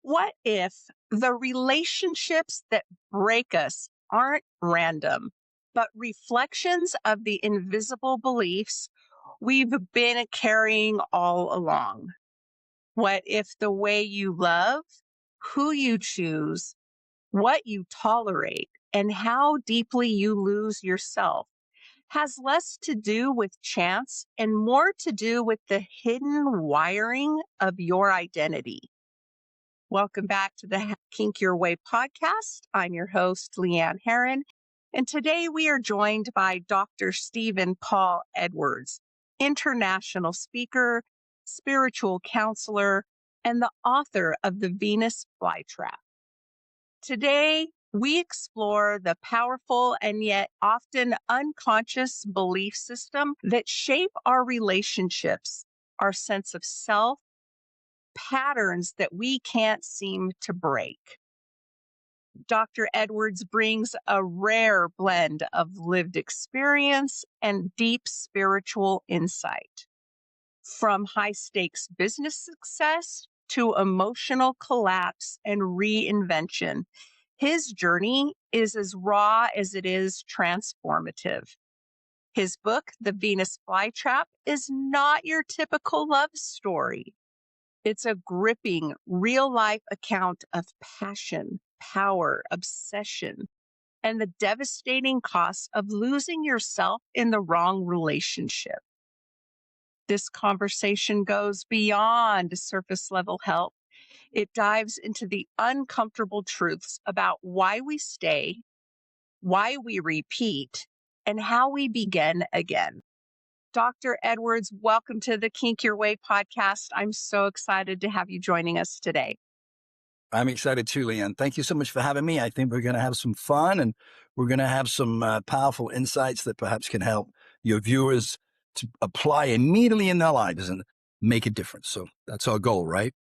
What if the relationships that break us aren't random, but reflections of the invisible beliefs we've been carrying all along? What if the way you love, who you choose, what you tolerate, and how deeply you lose yourself has less to do with chance and more to do with the hidden wiring of your identity? Welcome back to the Kink Your Way podcast. I'm your host, Leann Herron, and today we are joined by Dr. Stephen Paul Edwards, international speaker, spiritual counselor, and the author of The Venus Flytrap. Today, we explore the powerful and yet often unconscious belief system that shape our relationships, our sense of self, patterns that we can't seem to break. Dr. Edwards brings a rare blend of lived experience and deep spiritual insight. From high stakes business success to emotional collapse and reinvention, his journey is as raw as it is transformative. His book, The Venus Flytrap, is not your typical love story. It's a gripping, real life account of passion, power, obsession, and the devastating cost of losing yourself in the wrong relationship. This conversation goes beyond surface level help. It dives into the uncomfortable truths about why we stay, why we repeat, and how we begin again. Dr. Edwards, welcome to the Kink Your Way podcast. I'm so excited to have you joining us today. I'm excited too, Leann. Thank you so much for having me. I think we're going to have some fun and we're going to have some powerful insights that perhaps can help your viewers to apply immediately in their lives and make a difference. So that's our goal, right?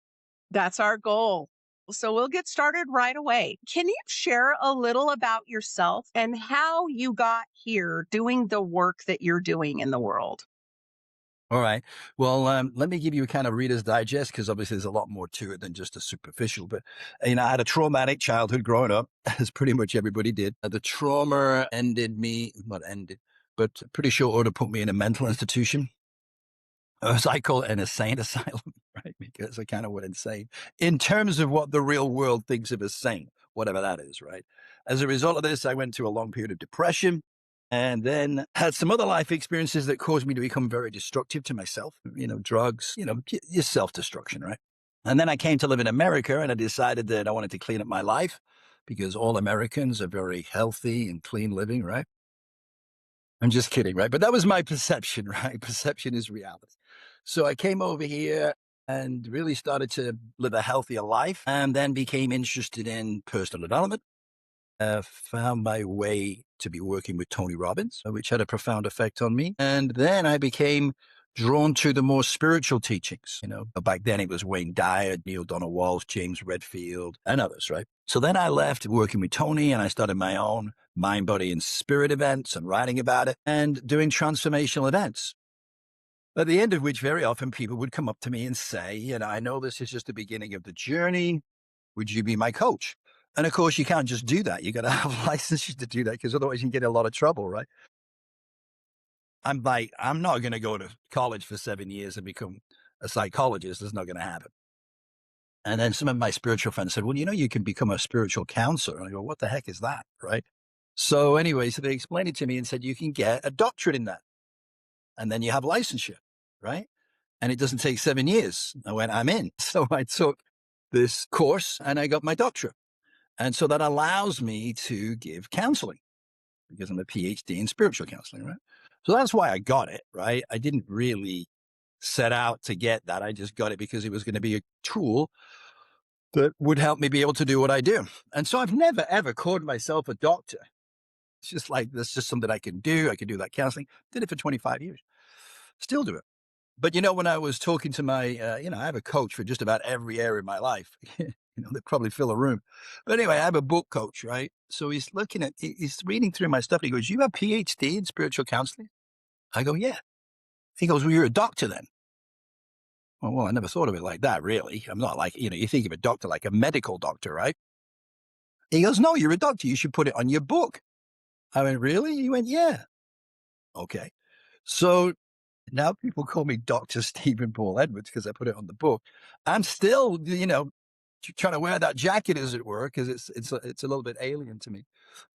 That's our goal. So we'll get started right away. Can you share a little about yourself and how you got here doing the work that you're doing in the world? All right. Well, let me give you a kind of Reader's Digest because obviously there's a lot more to it than just a superficial. But, I had a traumatic childhood growing up, as pretty much everybody did. The trauma not ended, but pretty short order put me in a mental institution. As I call it, an insane asylum, right? Because I kind of went insane in terms of what the real world thinks of as sane, whatever that is, right? As a result of this, I went through a long period of depression and then had some other life experiences that caused me to become very destructive to myself, drugs, your self-destruction, right? And then I came to live in America and I decided that I wanted to clean up my life because all Americans are very healthy and clean living, right? I'm just kidding, right? But that was my perception, right? Perception is reality. So I came over here and really started to live a healthier life and then became interested in personal development. Found my way to be working with Tony Robbins, which had a profound effect on me. And then I became drawn to the more spiritual teachings. Back then it was Wayne Dyer, Neil Donald Walsh, James Redfield, and others, right? So then I left working with Tony and I started my own mind, body, and spirit events and writing about it and doing transformational events. At the end of which, very often people would come up to me and say, I know this is just the beginning of the journey. Would you be my coach? And of course, you can't just do that. You got to have licenses to do that because otherwise you can get in a lot of trouble, right? I'm like, I'm not going to go to college for 7 years and become a psychologist. It's not going to happen. And then some of my spiritual friends said, well, you can become a spiritual counselor. And I go, what the heck is that? Right. So anyway, so they explained it to me and said, you can get a doctorate in that. And then you have licensure, right? And it doesn't take 7 years. I went, I'm in. So I took this course and I got my doctorate. And so that allows me to give counseling because I'm a PhD in spiritual counseling, right? So that's why I got it, right? I didn't really set out to get that. I just got it because it was going to be a tool that would help me be able to do what I do. And so I've never, ever called myself a doctor. It's just like, that's just something I can do. I can do that counseling. Did it for 25 years. Still do it. But, when I was talking to my, I have a coach for just about every area of my life. They probably fill a room. But anyway, I have a book coach, right? So he's he's reading through my stuff. And he goes, you have a PhD in spiritual counseling? I go, yeah. He goes, well, you're a doctor then. Oh, well, I never thought of it like that, really. I'm not like, you think of a doctor like a medical doctor, right? He goes, no, you're a doctor. You should put it on your book. I went, really? He went, yeah. Okay. So now people call me Dr. Stephen Paul Edwards because I put it on the book. I'm still, trying to wear that jacket, as it were, because it's a little bit alien to me.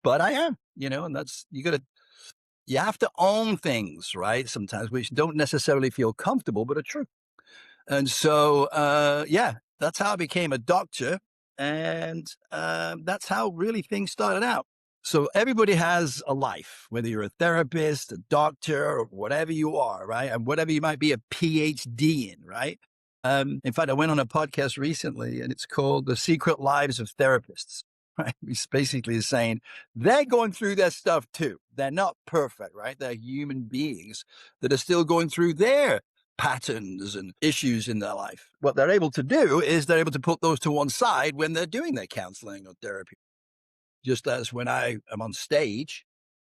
But I am, and that's you have to own things, right? Sometimes which don't necessarily feel comfortable, but are true. And so, yeah, that's how I became a doctor, and that's how really things started out. So everybody has a life, whether you're a therapist, a doctor, or whatever you are, right? And whatever you might be a PhD in, right? In fact, I went on a podcast recently and it's called The Secret Lives of Therapists, right? It's basically saying they're going through their stuff too. They're not perfect, right? They're human beings that are still going through their patterns and issues in their life. What they're able to do is they're able to put those to one side when they're doing their counseling or therapy. Just as when I am on stage,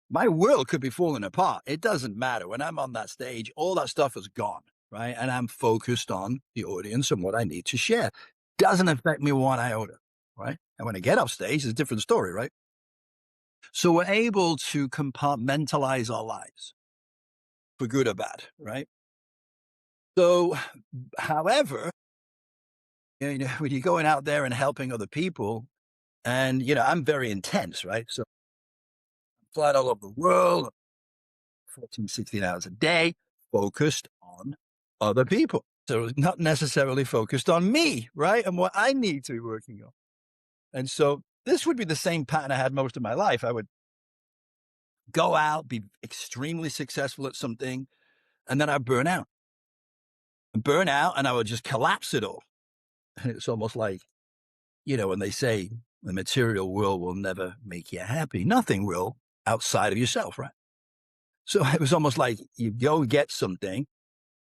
my world could be falling apart. It doesn't matter. When I'm on that stage, all that stuff is gone, right? And I'm focused on the audience and what I need to share. Doesn't affect me one iota, right? And when I get off stage, it's a different story, right? So we're able to compartmentalize our lives for good or bad, right? So, however, when you're going out there and helping other people, and I'm very intense, right? So flying all over the world, 14, 16 hours a day, focused on other people. So not necessarily focused on me, right? And what I need to be working on. And so this would be the same pattern I had most of my life. I would go out, be extremely successful at something, and then I'd burn out, and I would just collapse it all. And it's almost like, when they say the material world will never make you happy, nothing will outside of yourself, right? So it was almost like you go get something,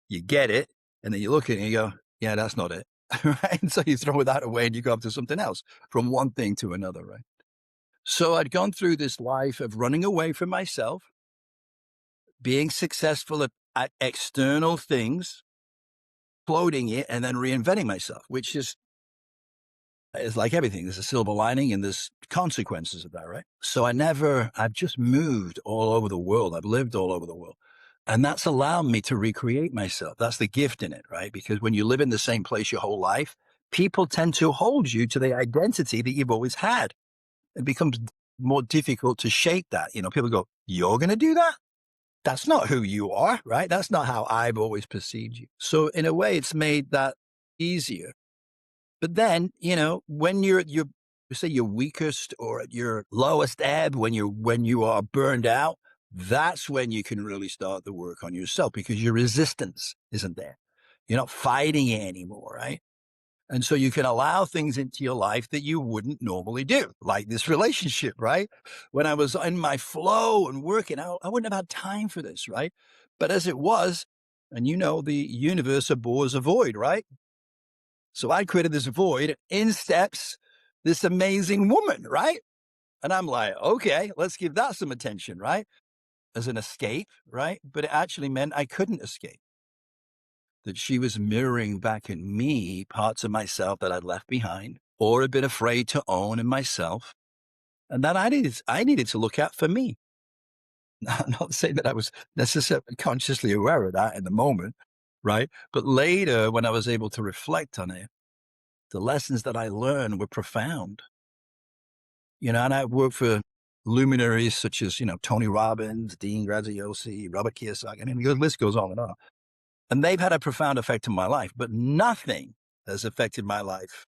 you get it, and then you look at it and you go, yeah, that's not it. Right. And so you throw that away and you go up to something else from one thing to another. Right. So I'd gone through this life of running away from myself, being successful at external things, floating it, and then reinventing myself, which is like everything. There's a silver lining and there's consequences of that. Right. So I've just moved all over the world. I've lived all over the world. And that's allowed me to recreate myself. That's the gift in it, right? Because when you live in the same place your whole life, people tend to hold you to the identity that you've always had. It becomes more difficult to shake that. People go, you're going to do that? That's not who you are, right? That's not how I've always perceived you. So in a way, it's made that easier. But then, when you're at your, say your weakest or at your lowest ebb, when you are burned out, that's when you can really start the work on yourself because your resistance isn't there. You're not fighting it anymore, right? And so you can allow things into your life that you wouldn't normally do, like this relationship, right? When I was in my flow and working out, I wouldn't have had time for this, right? But as it was, and the universe abhors a void, right? So I created this void. In steps this amazing woman, right? And I'm like, okay, let's give that some attention, right? As an escape, right? But it actually meant I couldn't escape. That she was mirroring back in me parts of myself that I'd left behind or had been afraid to own in myself. And that I needed to look at for me. I'm not saying that I was necessarily consciously aware of that in the moment, right? But later, when I was able to reflect on it, the lessons that I learned were profound. And I worked for luminaries such as, Tony Robbins, Dean Graziosi, Robert Kiyosaki. I mean, the list goes on and on. And they've had a profound effect on my life, but nothing has affected my life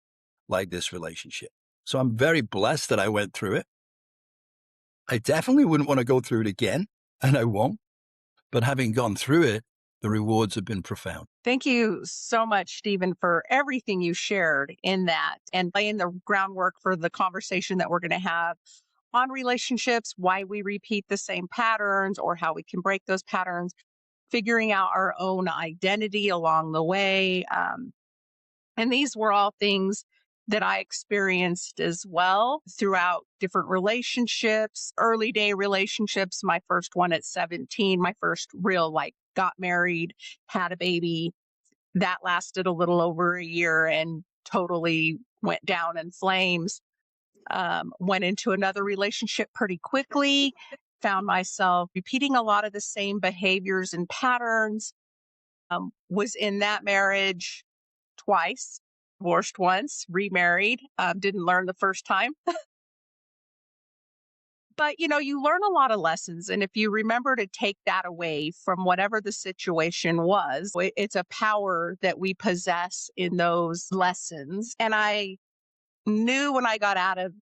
like this relationship. So I'm very blessed that I went through it. I definitely wouldn't want to go through it again, and I won't. But having gone through it, the rewards have been profound. Thank you so much, Stephen, for everything you shared in that and laying the groundwork for the conversation that we're going to have on relationships, why we repeat the same patterns or how we can break those patterns, figuring out our own identity along the way. And these were all things that I experienced as well throughout different relationships, early day relationships. My first one at 17, my first real, got married, had a baby, That lasted a little over a year and totally went down in flames. Went into another relationship pretty quickly, found myself repeating a lot of the same behaviors and patterns. Was in that marriage twice, divorced once, remarried, didn't learn the first time. But you learn a lot of lessons. And if you remember to take that away from whatever the situation was, it's a power that we possess in those lessons. And I knew when I got out of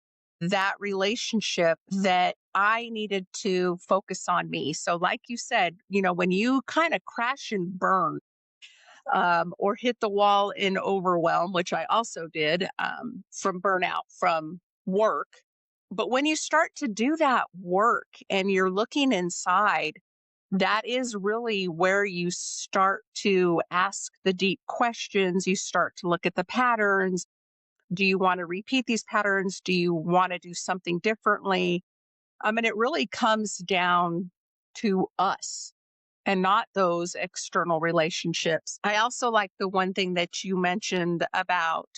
that relationship that I needed to focus on me. So, like you said, when you kind of crash and burn, or hit the wall in overwhelm, which I also did, from burnout from work. But when you start to do that work and you're looking inside, that is really where you start to ask the deep questions. You start to look at the patterns. Do you want to repeat these patterns? Do you want to do something differently? I mean, it really comes down to us and not those external relationships. I also like the one thing that you mentioned about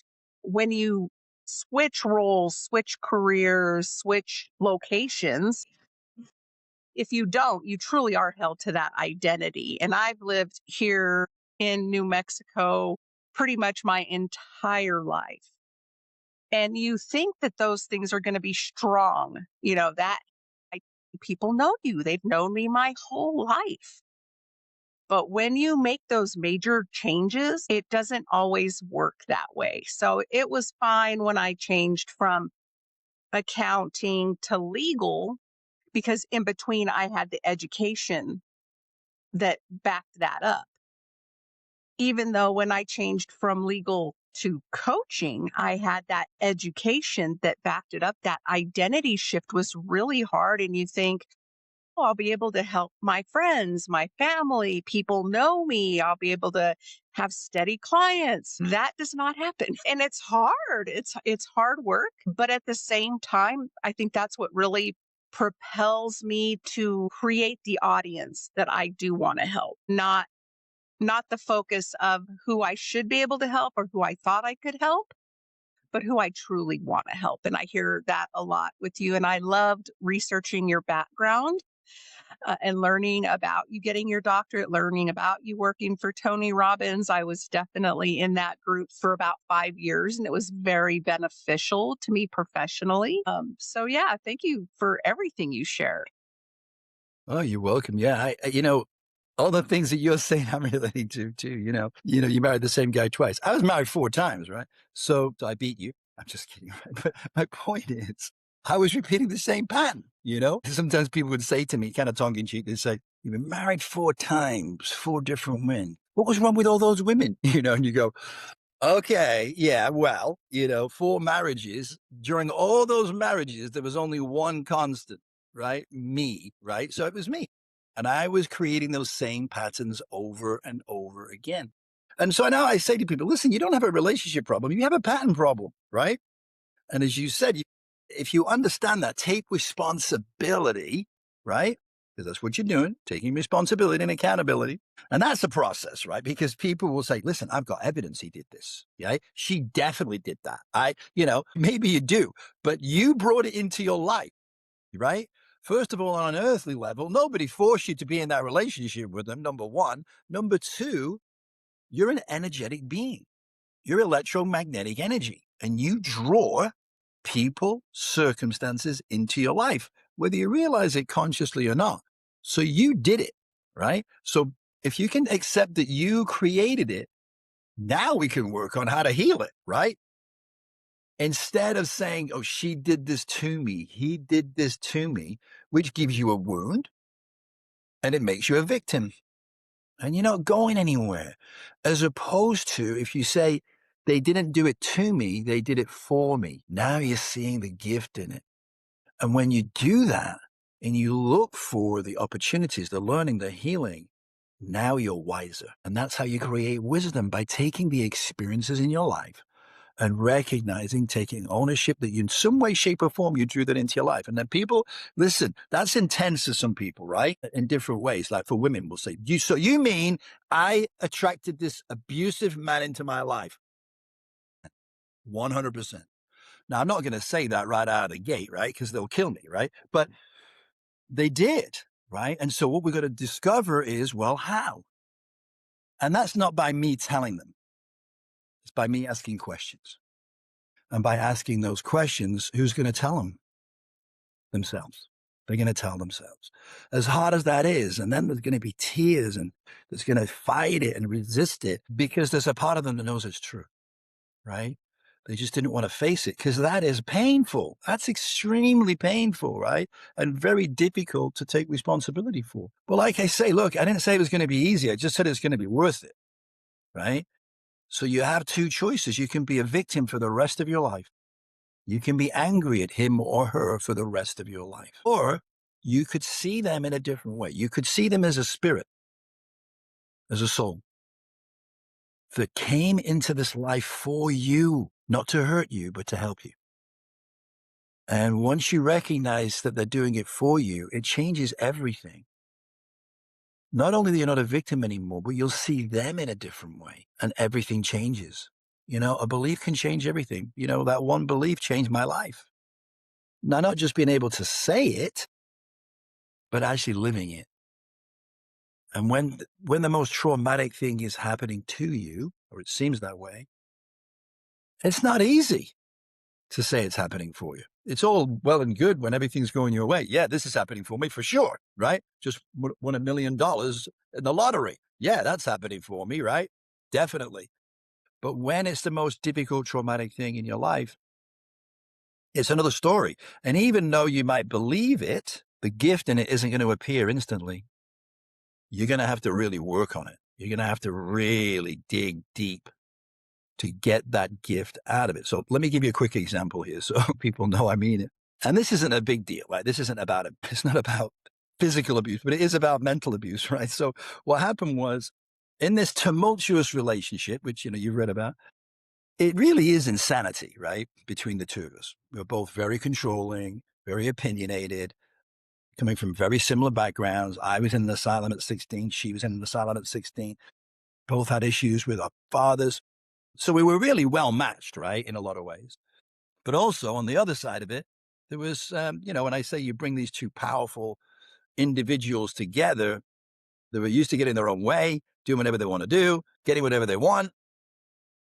when you switch roles, switch careers, switch locations. If you don't, you truly are held to that identity. And I've lived here in New Mexico pretty much my entire life. And you think that those things are going to be strong, that I, people know you, they've known me my whole life. But when you make those major changes, it doesn't always work that way. So it was fine when I changed from accounting to legal because in between I had the education that backed that up. Even though when I changed from legal to coaching, I had that education that backed it up. That identity shift was really hard. And you think, oh, I'll be able to help my friends, my family, people know me. I'll be able to have steady clients. That does not happen. And it's hard. It's hard work, but at the same time, I think that's what really propels me to create the audience that I do want to help, not the focus of who I should be able to help or who I thought I could help, but who I truly want to help. And I hear that a lot with you. And I loved researching your background, and learning about you getting your doctorate, learning about you working for Tony Robbins. I was definitely in that group for about 5 years, and it was very beneficial to me professionally. So, yeah, thank you for everything you shared. Oh, you're welcome. Yeah, all the things that you're saying, I'm relating to too. You married the same guy twice. I was married 4 times, right? So I beat you. I'm just kidding, right? But my point is, I was repeating the same pattern. Sometimes people would say to me, kind of tongue in cheek, they say, "You've been married 4 times, 4 different women. What was wrong with all those women?" And you go, okay, yeah, well, 4 marriages. During all those marriages, there was only one constant, right? Me, right? So it was me. And I was creating those same patterns over and over again. And so now I say to people, listen, you don't have a relationship problem, you have a pattern problem, right? And as you said, if you understand that, take responsibility, right? Because that's what you're doing, taking responsibility and accountability. And that's the process, right? Because people will say, listen, I've got evidence he did this. Yeah. She definitely did that. Maybe you do, but you brought it into your life, right? First of all, on an earthly level, nobody forced you to be in that relationship with them, number one. Number two, you're an energetic being. You're electromagnetic energy, and you draw people, circumstances into your life, whether you realize it consciously or not. So you did it, right? So if you can accept that you created it, now we can work on how to heal it, right? Instead of saying, oh, she did this to me, he did this to me, which gives you a wound and it makes you a victim. And you're not going anywhere. As opposed to if you say, they didn't do it to me, they did it for me. Now you're seeing the gift in it. And when you do that and you look for the opportunities, the learning, the healing, now you're wiser. And that's how you create wisdom, by taking the experiences in your life and recognizing, taking ownership that you, in some way, shape, or form, you drew that into your life. And then people, listen, that's intense to some people, right? In different ways. Like for women, we'll say, so you mean I attracted this abusive man into my life? 100%. Now, I'm not going to say that right out of the gate, right? Because they'll kill me, right? But they did, right? And so what we're going to discover is, well, how? And that's not by me telling them. It's by me asking questions. And by asking those questions, who's going to tell them? Themselves. They're going to tell themselves. As hard as that is, and then there's going to be tears and there's going to fight it and resist it because there's a part of them that knows it's true, right? They just didn't want to face it because that is painful. That's extremely painful, right? And very difficult to take responsibility for. But like I say, look, I didn't say it was going to be easy. I just said it's going to be worth it, right? So you have two choices. You can be a victim for the rest of your life. You can be angry at him or her for the rest of your life. Or you could see them in a different way. You could see them as a spirit, as a soul that came into this life for you, not to hurt you, but to help you. And once you recognize that they're doing it for you, it changes everything. Not only that you're not a victim anymore, but you'll see them in a different way and everything changes. A belief can change everything. That one belief changed my life. Now, not just being able to say it, but actually living it. And when the most traumatic thing is happening to you, or it seems that way, it's not easy to say it's happening for you. It's all well and good when everything's going your way. Yeah, this is happening for me for sure, right? Just won $1 million in the lottery. Yeah, that's happening for me, right? Definitely. But when it's the most difficult, traumatic thing in your life, it's another story. And even though you might believe it, the gift in it isn't going to appear instantly. You're going to have to really work on it. You're going to have to really dig deep to get that gift out of it. So let me give you a quick example here so people know I mean it. And this isn't a big deal, right? This isn't about it. It's not about physical abuse, but it is about mental abuse, right? So what happened was in this tumultuous relationship, which, you've read about, it really is insanity, right? Between the two of us. We're both very controlling, very opinionated, coming from very similar backgrounds. I was in an asylum at 16. She was in an asylum at 16. Both had issues with our fathers. So we were really well matched, right? In a lot of ways. But also on the other side of it, there was, when I say you bring these two powerful individuals together, they were used to getting their own way, doing whatever they want to do, getting whatever they want.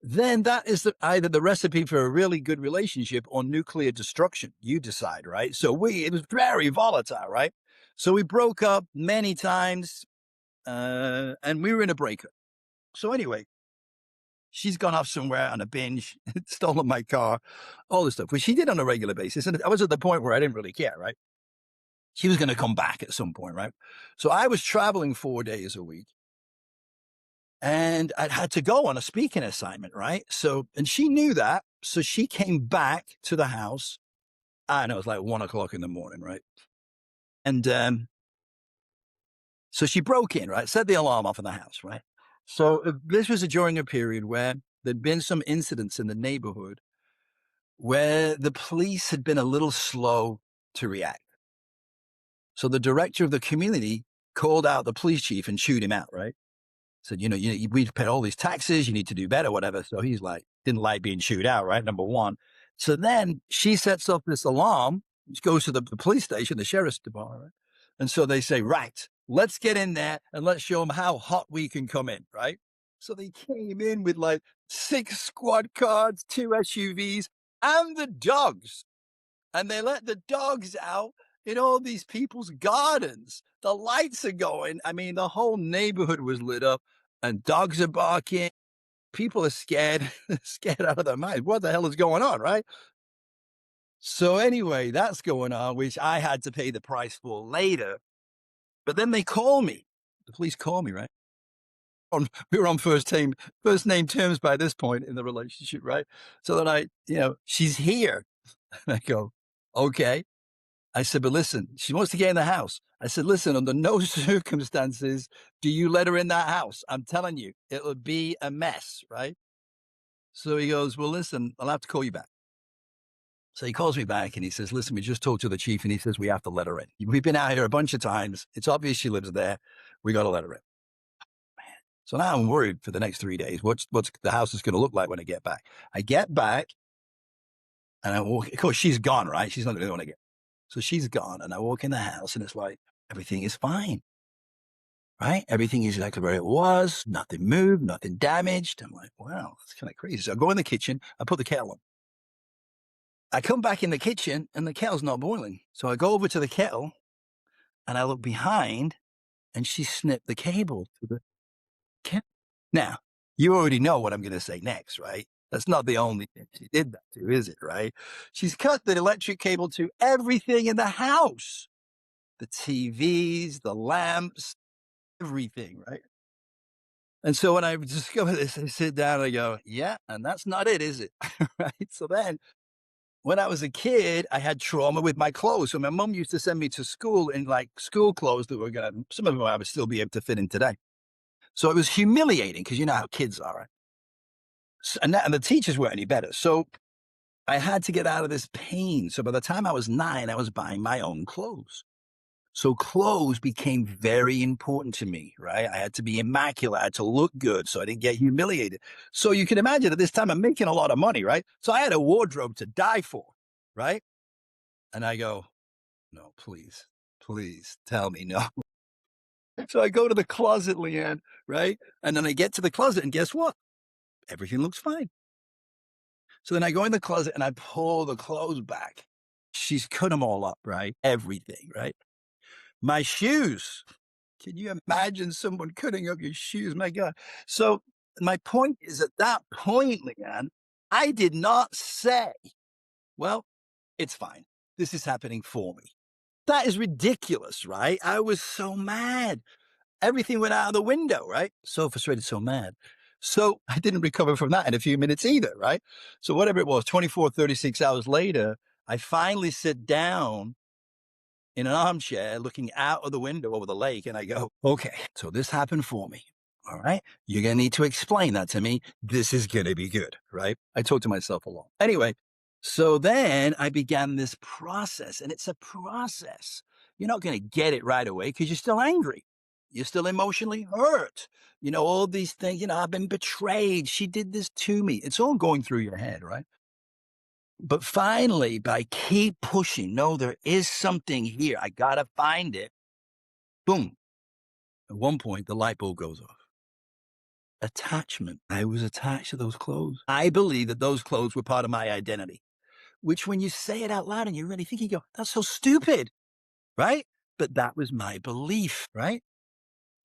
Then that is either the recipe for a really good relationship or nuclear destruction. You decide, right? So it was very volatile, right? So we broke up many times and we were in a breakup. So anyway, she's gone off somewhere on a binge, stolen my car, all this stuff, which she did on a regular basis. And I was at the point where I didn't really care, right? She was going to come back at some point, right? So I was traveling 4 days a week. And I'd had to go on a speaking assignment, right? So, and she knew that. So she came back to the house. I know it was like 1 o'clock in the morning, right? And so she broke in, right? Set the alarm off in the house, right? So this was during a period where there'd been some incidents in the neighborhood where the police had been a little slow to react. So the director of the community called out the police chief and chewed him out, right? Said, we've paid all these taxes. You need to do better, whatever. So he's like, didn't like being chewed out, right? Number one. So then she sets off this alarm, which goes to the police station, the sheriff's department. Right? And so they say, right, let's get in there and let's show them how hot we can come in, right? So they came in with like 6 squad cars, 2 SUVs, and the dogs. And they let the dogs out in all these people's gardens. The lights are going. I mean, the whole neighborhood was lit up and dogs are barking. People are scared, scared out of their mind. What the hell is going on, right? So anyway, that's going on, which I had to pay the price for later. But then they call me. The police call me, right? We were on first name terms by this point in the relationship, right? So then she's here. I go, okay. I said, but listen, she wants to get in the house. I said, listen, under no circumstances do you let her in that house. I'm telling you, it would be a mess, right? So he goes, well, listen, I'll have to call you back. So he calls me back and he says, listen, we just talked to the chief and he says, we have to let her in. We've been out here a bunch of times. It's obvious she lives there. We got to let her in. So now I'm worried for the next 3 days. What's the house is going to look like when I get back? I get back and I walk, of course, she's gone, right? She's not going to want to get. So she's gone. And I walk in the house and it's like, everything is fine, right? Everything is exactly where it was. Nothing moved, nothing damaged. I'm like, wow, that's kind of crazy. So I go in the kitchen, I put the kettle on. I come back in the kitchen and the kettle's not boiling. So I go over to the kettle and I look behind and she snipped the cable to the kettle. Now, you already know what I'm going to say next, right? That's not the only thing she did that to, is it, right? She's cut the electric cable to everything in the house, the TVs, the lamps, everything, right? And so when I discover this, I sit down and I go, yeah, and that's not it, is it? Right? So then when I was a kid, I had trauma with my clothes. So my mom used to send me to school in like school clothes that were going to, some of them I would still be able to fit in today. So it was humiliating because you know how kids are. Right? And the teachers weren't any better. So I had to get out of this pain. So by the time I was 9, I was buying my own clothes. So clothes became very important to me, right? I had to be immaculate. I had to look good so I didn't get humiliated. So you can imagine at this time I'm making a lot of money, right? So I had a wardrobe to die for, right? And I go, no, please, please tell me no. So I go to the closet, Leann, right? And then I get to the closet and guess what? Everything looks fine. So then I go in the closet and I pull the clothes back. She's cut them all up, right? Everything, right? My shoes. Can you imagine someone cutting up your shoes? My God. So my point is at that point, Leann, I did not say, well, it's fine. This is happening for me. That is ridiculous, right? I was so mad. Everything went out of the window, right? So frustrated, so mad. So I didn't recover from that in a few minutes either, right? So whatever it was, 24, 36 hours later, I finally sit down in an armchair looking out of the window over the lake and I go, okay, so this happened for me. All right. You're going to need to explain that to me. This is going to be good. Right. I talk to myself a lot. Anyway, so then I began this process and it's a process. You're not going to get it right away because you're still angry. You're still emotionally hurt. You know, all these things, you know, I've been betrayed. She did this to me. It's all going through your head. Right. But finally, by keep pushing, no, there is something here. I got to find it. Boom. At one point, the light bulb goes off. Attachment. I was attached to those clothes. I believe that those clothes were part of my identity, which when you say it out loud and you really think, you go, that's so stupid, right? But that was my belief, right?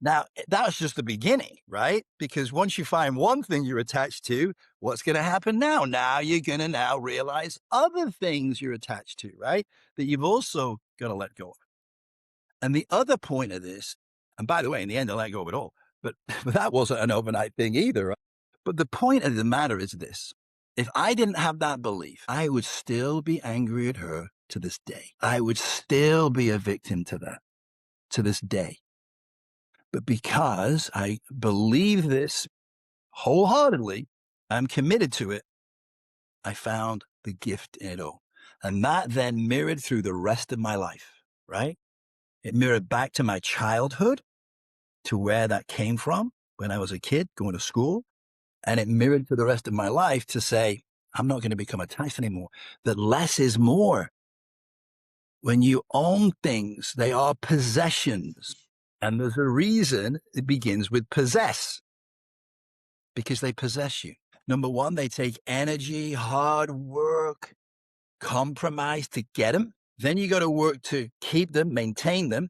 Now, that was just the beginning, right? Because once you find one thing you're attached to, what's going to happen now? Now you're going to now realize other things you're attached to, right? That you've also got to let go of. And the other point of this, and by the way, in the end, I let go of it all, but, but that wasn't an overnight thing either. Right? But the point of the matter is this. If I didn't have that belief, I would still be angry at her to this day. I would still be a victim to that to this day. But because I believe this wholeheartedly, I'm committed to it, I found the gift in it all. And that then mirrored through the rest of my life, right? It mirrored back to my childhood, to where that came from when I was a kid going to school. And it mirrored to the rest of my life to say, I'm not going to become attached anymore, that less is more. When you own things, they are possessions. And there's a reason it begins with possess, because they possess you. Number one, they take energy, hard work, compromise to get them. Then you got to work to keep them, maintain them.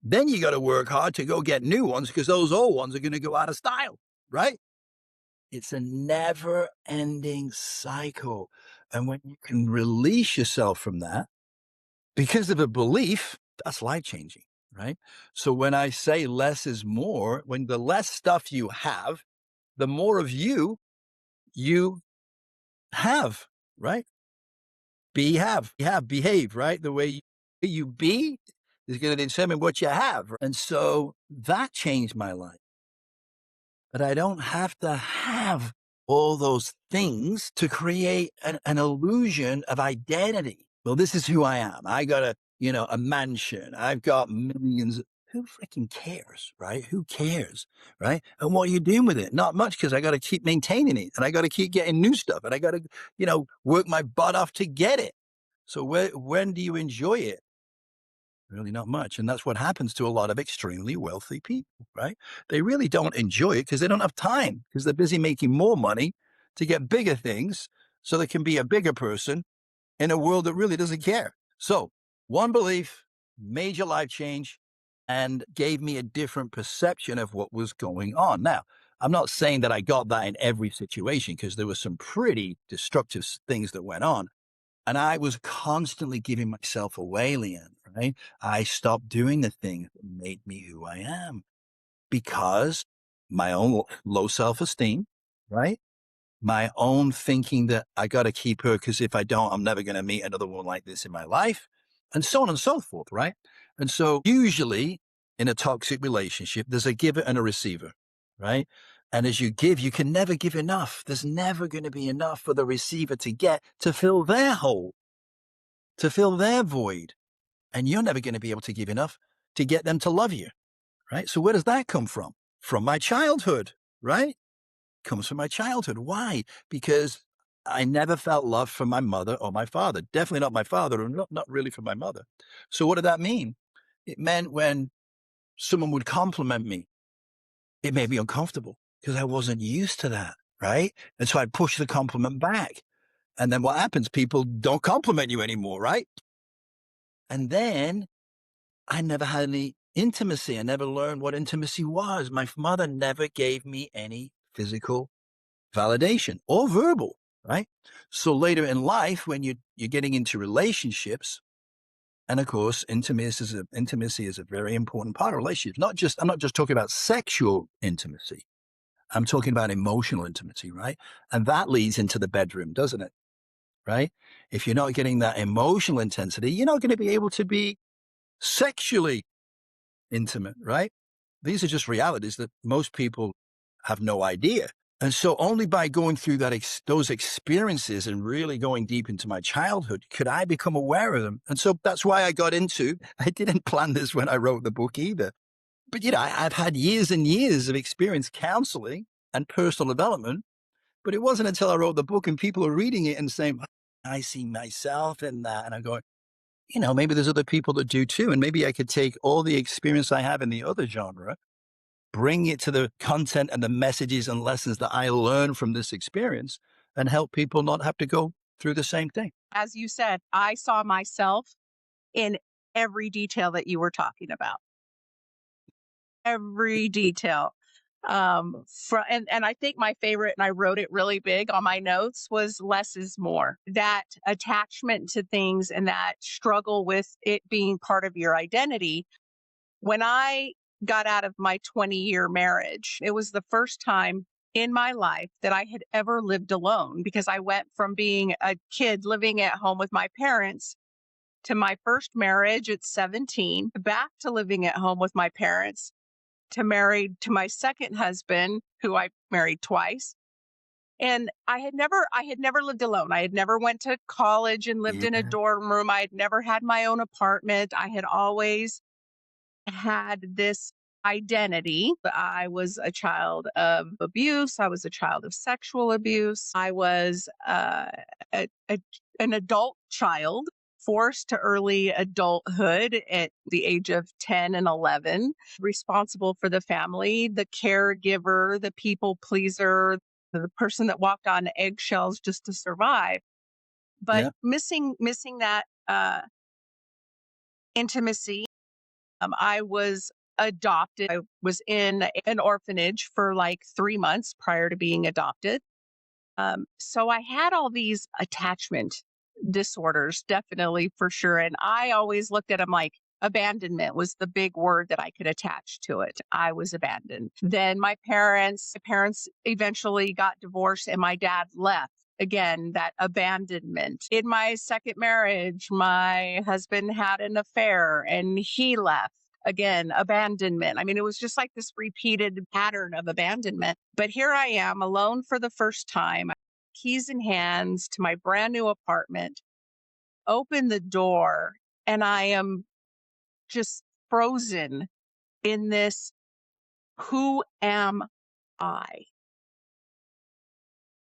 Then you got to work hard to go get new ones because those old ones are going to go out of style, right? It's a never ending cycle. And when you can release yourself from that because of a belief, that's life changing, right? So when I say less is more, when the less stuff you have, the more of you have, right? Behave, right? The way you be is going to determine what you have. And so that changed my life. But I don't have to have all those things to create an illusion of identity. Well, this is who I am. I got a mansion. I've got millions. Who freaking cares, right? Who cares, right? And what are you doing with it? Not much, because I got to keep maintaining it, and I got to keep getting new stuff, and I got to, work my butt off to get it. So when do you enjoy it? Really not much. And that's what happens to a lot of extremely wealthy people, right? They really don't enjoy it because they don't have time, because they're busy making more money to get bigger things so they can be a bigger person in a world that really doesn't care. So, one belief, major life change, and gave me a different perception of what was going on. Now, I'm not saying that I got that in every situation, because there were some pretty destructive things that went on. And I was constantly giving myself away, Leann, right? I stopped doing the things that made me who I am, because my own low self esteem, right? My own thinking that I got to keep her, because if I don't, I'm never going to meet another one like this in my life, and so on and so forth, right? And so, usually in a toxic relationship, there's a giver and a receiver, right? And as you give, you can never give enough. There's never going to be enough for the receiver to get to fill their hole, to fill their void. And you're never going to be able to give enough to get them to love you, right? So, where does that come from? From my childhood, right? Comes from my childhood. Why? Because I never felt love from my mother or my father. Definitely not my father, and not really from my mother. So what did that mean? It meant when someone would compliment me, it made me uncomfortable, because I wasn't used to that, right? And so I'd push the compliment back. And then what happens? People don't compliment you anymore, right? And then I never had any intimacy. I never learned what intimacy was. My mother never gave me any physical validation or verbal, right? So later in life, when you're getting into relationships, and of course, intimacy is a very important part of relationships. I'm not just talking about sexual intimacy. I'm talking about emotional intimacy, right? And that leads into the bedroom, doesn't it? Right? If you're not getting that emotional intensity, you're not going to be able to be sexually intimate, right? These are just realities that most people have no idea. And so only by going through those experiences and really going deep into my childhood could I become aware of them. And so that's why I didn't plan this when I wrote the book either. But, I've had years and years of experience counseling and personal development, but it wasn't until I wrote the book and people are reading it and saying, I see myself in that. And I'm going, maybe there's other people that do too. And maybe I could take all the experience I have in the other genre, bring it to the content and the messages and lessons that I learned from this experience, and help people not have to go through the same thing. As you said, I saw myself in every detail that you were talking about. Every detail. And I think my favorite, and I wrote it really big on my notes, was less is more. That attachment to things and that struggle with it being part of your identity. When I got out of my 20-year marriage, it was the first time in my life that I had ever lived alone, because I went from being a kid living at home with my parents to my first marriage at 17, back to living at home with my parents, to married to my second husband, who I married twice. And I had never lived alone. I had never went to college and lived in a Yeah. dorm room. I had never had my own apartment. I had always had this identity. I was a child of abuse. I was a child of sexual abuse. I was an adult child, forced to early adulthood at the age of 10 and 11, responsible for the family, the caregiver, the people pleaser, the person that walked on eggshells just to survive. But Yeah. missing that intimacy. I was adopted. I was in an orphanage for like 3 months prior to being adopted. So I had all these attachment disorders, definitely for sure. And I always looked at them like abandonment was the big word that I could attach to it. I was abandoned. Then my parents eventually got divorced and my dad left. Again, that abandonment. In my second marriage, my husband had an affair and he left. Again, abandonment. I mean, it was just like this repeated pattern of abandonment. But here I am alone for the first time. keys in hands to my brand new apartment, open the door, and I am just frozen in this, who am I?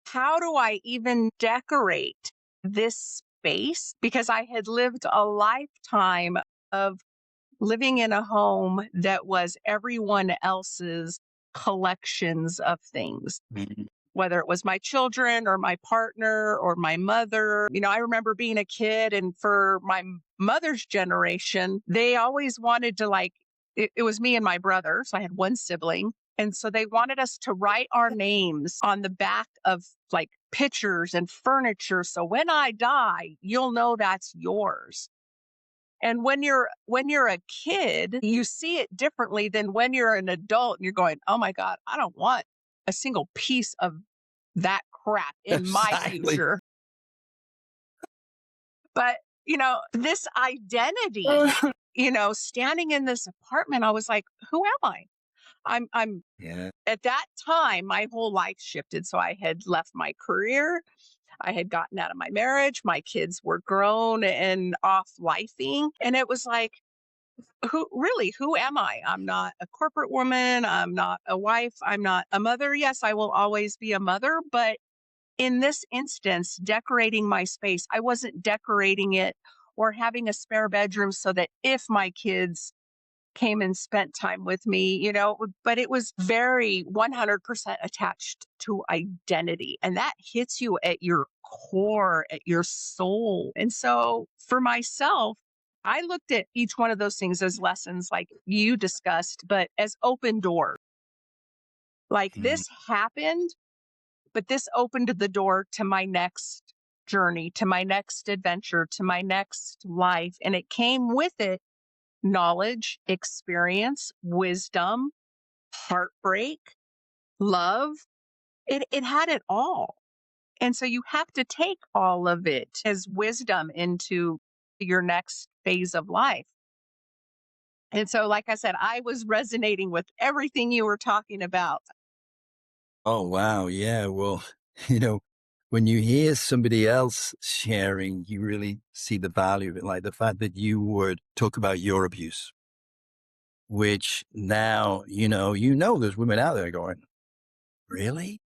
How do I even decorate this space? Because I had lived a lifetime of living in a home that was everyone else's collections of things, Mhm. whether it was my children or my partner or my mother. I remember being a kid, and for my mother's generation, they always wanted to, like, it was me and my brother. So I had one sibling. And so they wanted us to write our names on the back of like pictures and furniture. So when I die, you'll know that's yours. And when you're a kid, you see it differently than when you're an adult and you're going, "Oh my God, I don't want a single piece of that crap in my Exactly. future." But, this identity, standing in this apartment, I was like, "Who am I?" I'm Yeah. At that time, my whole life shifted. So I had left my career. I had gotten out of my marriage. My kids were grown and off lifing. And it was like, who am I? I'm not a corporate woman. I'm not a wife. I'm not a mother. Yes, I will always be a mother. But in this instance, decorating my space, I wasn't decorating it or having a spare bedroom so that if my kids came and spent time with me, but it was very 100% attached to identity. And that hits you at your core, at your soul. And so for myself, I looked at each one of those things as lessons, like you discussed, but as open doors. Like, Mhm. this happened, but this opened the door to my next journey, to my next adventure, to my next life. And it came with it knowledge, experience, wisdom, heartbreak, love. It had it all. And so you have to take all of it as wisdom into your next phase of life. And so, like I said, I was resonating with everything you were talking about. Oh, wow. Yeah. Well, you know, when you hear somebody else sharing, you really see the value of it. Like the fact that you would talk about your abuse, which now, there's women out there going, really?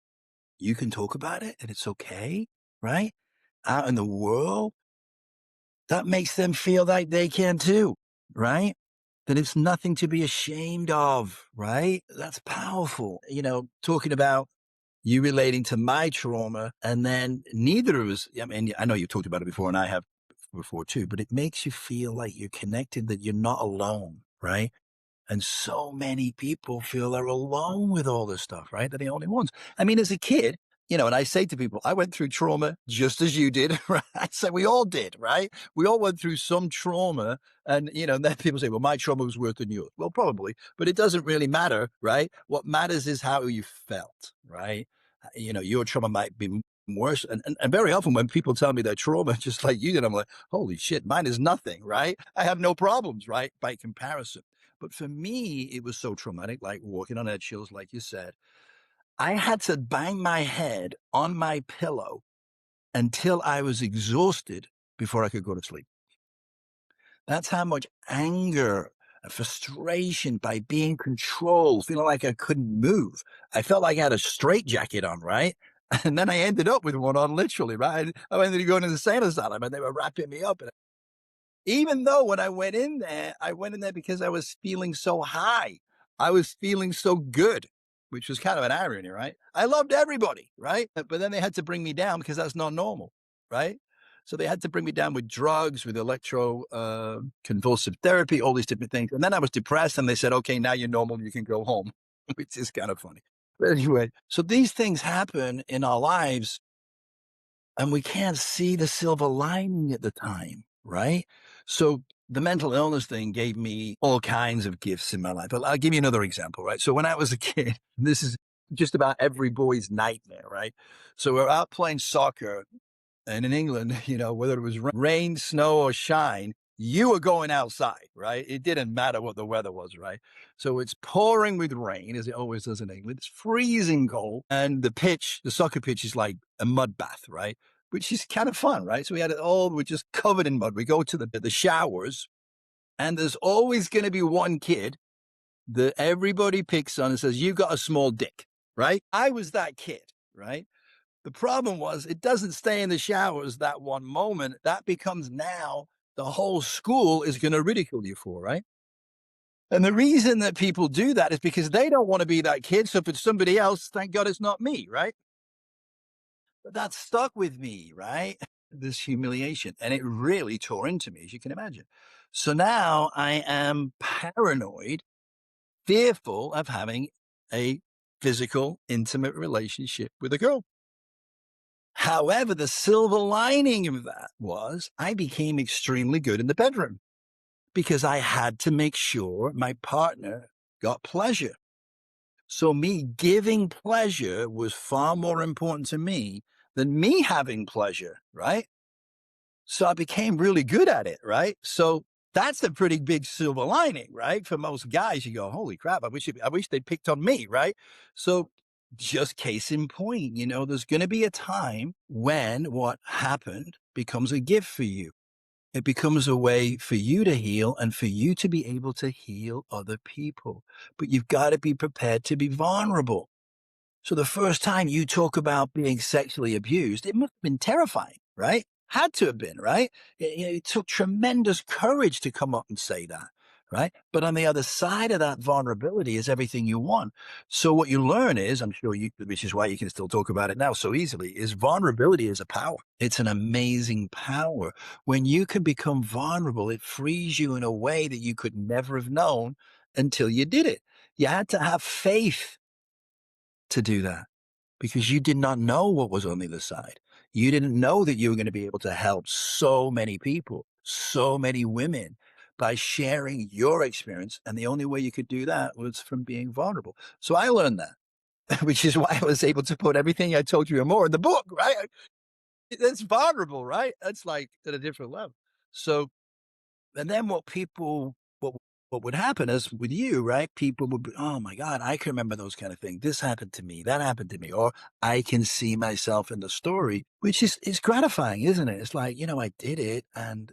You can talk about it and it's okay, right? Out in the world, that makes them feel like they can too, right? That it's nothing to be ashamed of, right? That's powerful. Talking about you relating to my trauma, and then neither of us, I mean, I know you talked about it before, and I have before too, but it makes you feel like you're connected, that you're not alone, right? And so many people feel they're alone with all this stuff, right? They're the only ones. I mean, as a kid, and I say to people, I went through trauma just as you did, right? So we all did, right? We all went through some trauma. And, then people say, well, my trauma was worse than yours. Well, probably, but it doesn't really matter, right? What matters is how you felt, right? Your trauma might be worse. And very often when people tell me their trauma, just like you did, I'm like, holy shit, mine is nothing, right? I have no problems, right? By comparison. But for me, it was so traumatic, like walking on eggshells, like you said. I had to bang my head on my pillow until I was exhausted before I could go to sleep. That's how much anger and frustration by being controlled, feeling like I couldn't move. I felt like I had a straitjacket on, right? And then I ended up with one on, literally, right? I ended up going to the insane asylum and they were wrapping me up. Even though when I went in there because I was feeling so high. I was feeling so good, which was kind of an irony, right? I loved everybody, right? But then they had to bring me down because that's not normal, right? So they had to bring me down with drugs, with electro convulsive therapy, all these different things. And then I was depressed and they said, okay, now you're normal, you can go home, which is kind of funny. But anyway, so these things happen in our lives and we can't see the silver lining at the time, right? So the mental illness thing gave me all kinds of gifts in my life. But I'll give you another example, right? So when I was a kid, this is just about every boy's nightmare, right? So we're out playing soccer, and in England, whether it was rain, snow, or shine, you were going outside, right? It didn't matter what the weather was, right? So it's pouring with rain, as it always does in England. It's freezing cold. And the soccer pitch is like a mud bath, right? Which is kind of fun, right? So we had it all, we're just covered in mud. We go to the showers, and there's always going to be one kid that everybody picks on and says, "You got a small dick," right? I was that kid, right? The problem was it doesn't stay in the showers that one moment. That becomes now the whole school is going to ridicule you for, right? And the reason that people do that is because they don't want to be that kid. So if it's somebody else, thank God it's not me, right? But that stuck with me, right? This humiliation. And it really tore into me, as you can imagine. So now I am paranoid, fearful of having a physical, intimate relationship with a girl. However, the silver lining of that was I became extremely good in the bedroom because I had to make sure my partner got pleasure. So me giving pleasure was far more important to me than me having pleasure, right? So I became really good at it, right? So that's a pretty big silver lining, right? For most guys, you go, "Holy crap! I wish they picked on me," right? So just case in point, there's going to be a time when what happened becomes a gift for you. It becomes a way for you to heal and for you to be able to heal other people. But you've got to be prepared to be vulnerable. So the first time you talk about being sexually abused, it must have been terrifying, right? Had to have been, right? It took tremendous courage to come up and say that, right? But on the other side of that vulnerability is everything you want. So what you learn is, I'm sure which is why you can still talk about it now so easily, is vulnerability is a power. It's an amazing power. When you can become vulnerable, it frees you in a way that you could never have known until you did it. You had to have faith to do that because you did not know what was on the other side. You didn't know that you were going to be able to help so many people, so many women by sharing your experience. And the only way you could do that was from being vulnerable. So I learned that, which is why I was able to put everything I told you and more in the book, right? That's vulnerable, right? That's like at a different level. So and then what would happen is with you, right? People would be, "Oh my God, I can remember those kind of things. This happened to me, that happened to me," or I can see myself in the story, which is gratifying, isn't it? It's like, I did it and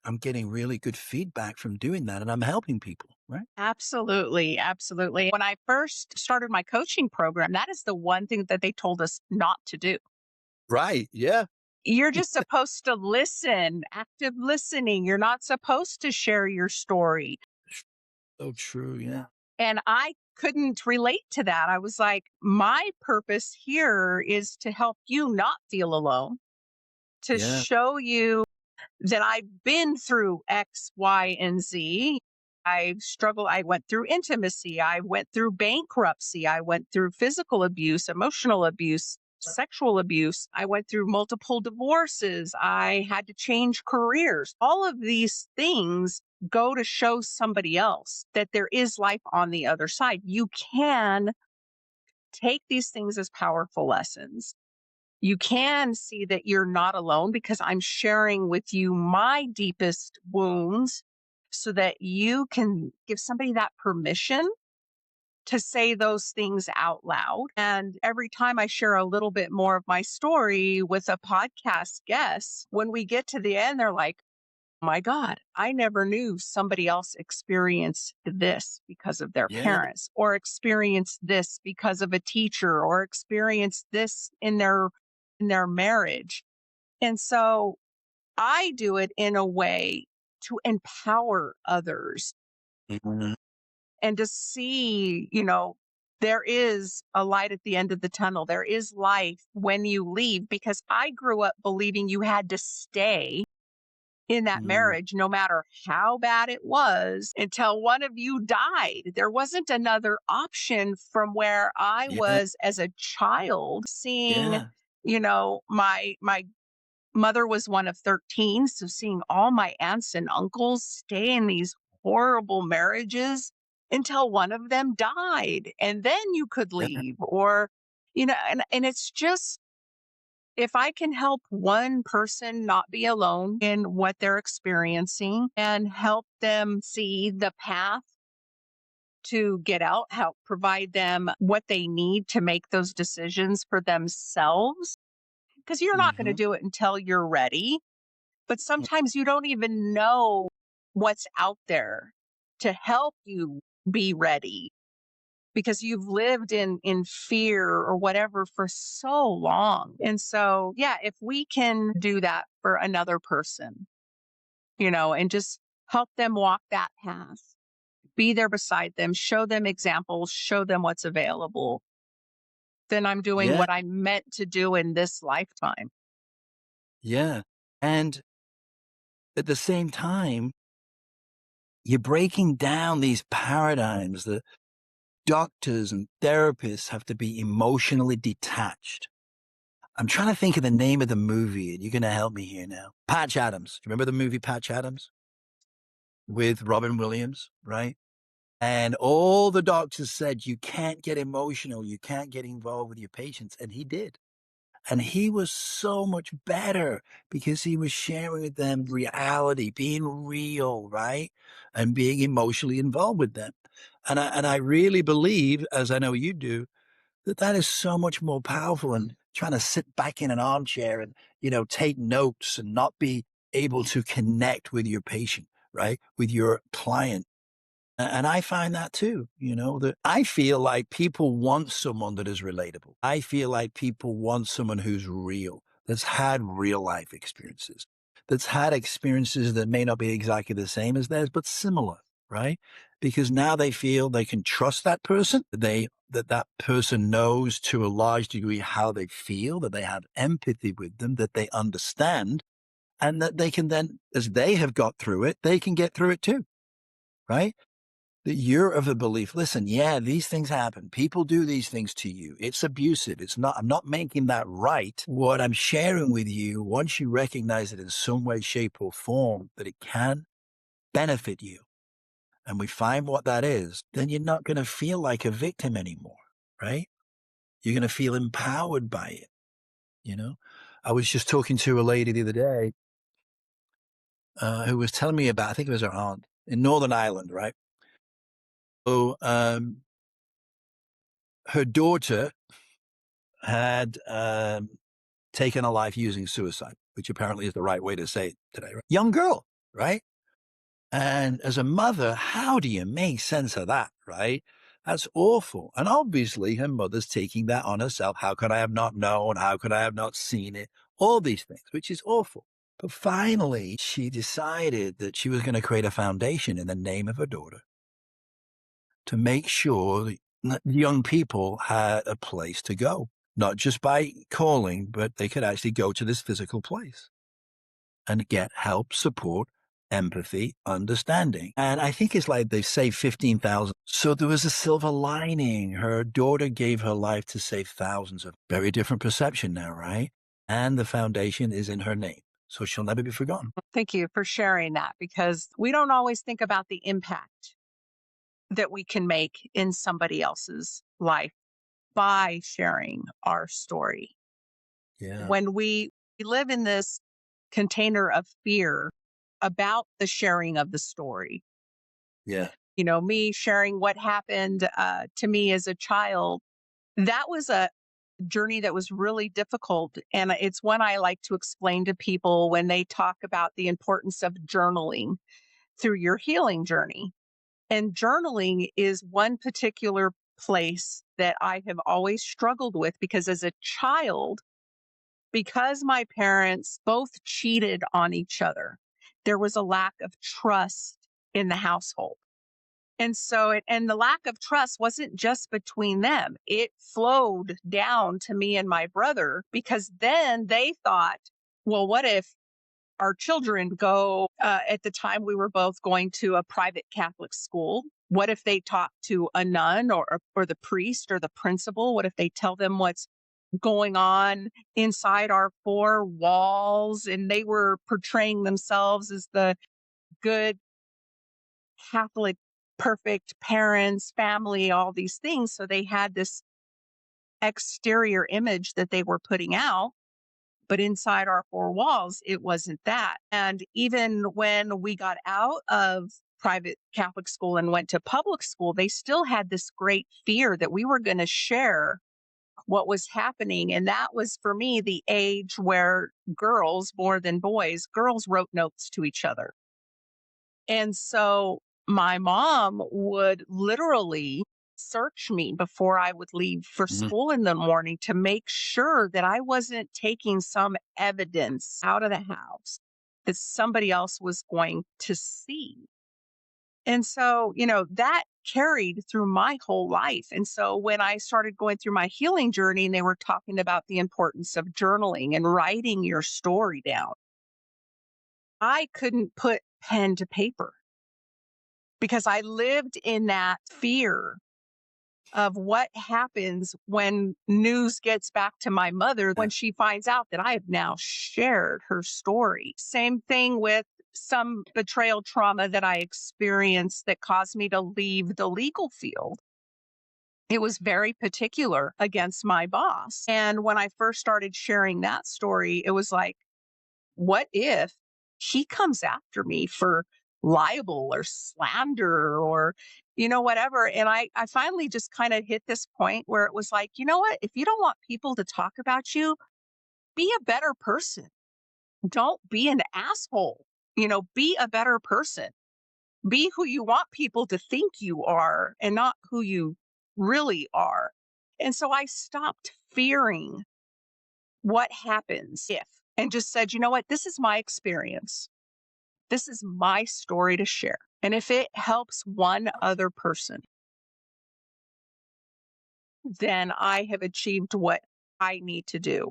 I'm getting really good feedback from doing that and I'm helping people, right? Absolutely. Absolutely. When I first started my coaching program, that is the one thing that they told us not to do. Right. Yeah. You're just supposed to listen, active listening. You're not supposed to share your story. So true. Yeah. And I couldn't relate to that. I was like, my purpose here is to help you not feel alone, to Yeah. show you that I've been through X, Y, and Z. I've struggled. I went through intimacy. I went through bankruptcy. I went through physical abuse, emotional abuse, sexual abuse. I went through multiple divorces. I had to change careers. All of these things go to show somebody else that there is life on the other side. You can take these things as powerful lessons. You can see that you're not alone because I'm sharing with you my deepest wounds so that you can give somebody that permission to say those things out loud. And every time I share a little bit more of my story with a podcast guest, when we get to the end, they're like, my God, I never knew somebody else experienced this because of their Yeah. parents, or experienced this because of a teacher, or experienced this in their marriage. And so I do it in a way to empower others Mhm. and to see, there is a light at the end of the tunnel. There is life when you leave, because I grew up believing you had to stay in that Mhm. marriage, no matter how bad it was, until one of you died. There wasn't another option from where I Yeah. was as a child, seeing, Yeah. my mother was one of 13. So seeing all my aunts and uncles stay in these horrible marriages until one of them died. And then you could Yeah. leave, or, and it's just, If I can help one person not be alone in what they're experiencing and help them see the path to get out, help provide them what they need to make those decisions for themselves, because you're not going to Hmm. do it until you're ready. But sometimes you don't even know what's out there to help you be ready because you've lived in fear or whatever for so long. And so, yeah, if we can do that for another person, and just help them walk that path, be there beside them, show them examples, show them what's available, then I'm doing Yeah, what I'm meant to do in this lifetime. yeah. And at the same time, you're breaking down these paradigms that doctors and therapists have to be emotionally detached. I'm trying to think of the name of the movie, and you're going to help me here now. Patch Adams. Do you remember the movie Patch Adams with Robin Williams, right? And all the doctors said, you can't get emotional, you can't get involved with your patients. And he did. And he was so much better because he was sharing with them reality, being real, right? And being emotionally involved with them. And I really believe, as I know you do, that that is so much more powerful than trying to sit back in an armchair and, take notes and not be able to connect with your patient, right? With your client. And I find that too, that I feel like people want someone that is relatable. I feel like people want someone who's real, that's had real life experiences, that's had experiences that may not be exactly the same as theirs, but similar, right? Because now they feel they can trust that person, that person knows to a large degree how they feel, that they have empathy with them, that they understand, and that they can then, as they have got through it, they can get through it too, right? That you're of the belief, listen, yeah, these things happen. People do these things to you. It's abusive. I'm not making that right. What I'm sharing with you, once you recognize it in some way, shape, or form, that it can benefit you, and we find what that is, then you're not going to feel like a victim anymore, right? You're going to feel empowered by it, you know? I was just talking to a lady the other day who was telling me about, I think it was her aunt in Northern Ireland, right? So, her daughter had taken a life using suicide, which apparently is the right way to say it today. Right? Young girl, right? And as a mother, how do you make sense of that, right? That's awful. And obviously, her mother's taking that on herself. How could I have not known? How could I have not seen it? All these things, which is awful. But finally, she decided that she was going to create a foundation in the name of her daughter to make sure that young people had a place to go, not just by calling, but they could actually go to this physical place and get help, support, empathy, understanding. And I think it's like they saved 15,000. So there was a silver lining. Her daughter gave her life to save thousands of very different perception now, right? And the foundation is in her name. So she'll never be forgotten. Thank you for sharing that because we don't always think about the impact that we can make in somebody else's life by sharing our story. Yeah. When we live in this container of fear about the sharing of the story, Yeah. me sharing what happened to me as a child, that was a journey that was really difficult. And it's one I like to explain to people when they talk about the importance of journaling through your healing journey. And journaling is one particular place that I have always struggled with because as a child, because my parents both cheated on each other, there was a lack of trust in the household. And so and the lack of trust wasn't just between them. It flowed down to me and my brother because then they thought, well, what if our children go at the time we were both going to a private Catholic school? What if they talk to a nun or the priest or the principal? What if they tell them what's going on inside our four walls? And they were portraying themselves as the good Catholic, perfect parents, family, all these things. So they had this exterior image that they were putting out. But inside our four walls, it wasn't that. And even when we got out of private Catholic school and went to public school, they still had this great fear that we were going to share what was happening. And that was for me the age where girls, more than boys, girls wrote notes to each other. And so my mom would literally search me before I would leave for Mhm. school in the morning to make sure that I wasn't taking some evidence out of the house that somebody else was going to see. And so, that carried through my whole life. And so when I started going through my healing journey and they were talking about the importance of journaling and writing your story down, I couldn't put pen to paper because I lived in that fear of what happens when news gets back to my mother Yeah. when she finds out that I have now shared her story. Same thing with some betrayal trauma that I experienced that caused me to leave the legal field. It was very particular against my boss. And when I first started sharing that story, it was like, what if he comes after me for libel or slander or whatever. And I finally just kind of hit this point where it was like, you know what, if you don't want people to talk about you, be a better person. Don't be an asshole. Be a better person. Be who you want people to think you are and not who you really are. And so I stopped fearing what happens if, and just said, you know what, this is my experience. This is my story to share. And if it helps one other person, then I have achieved what I need to do.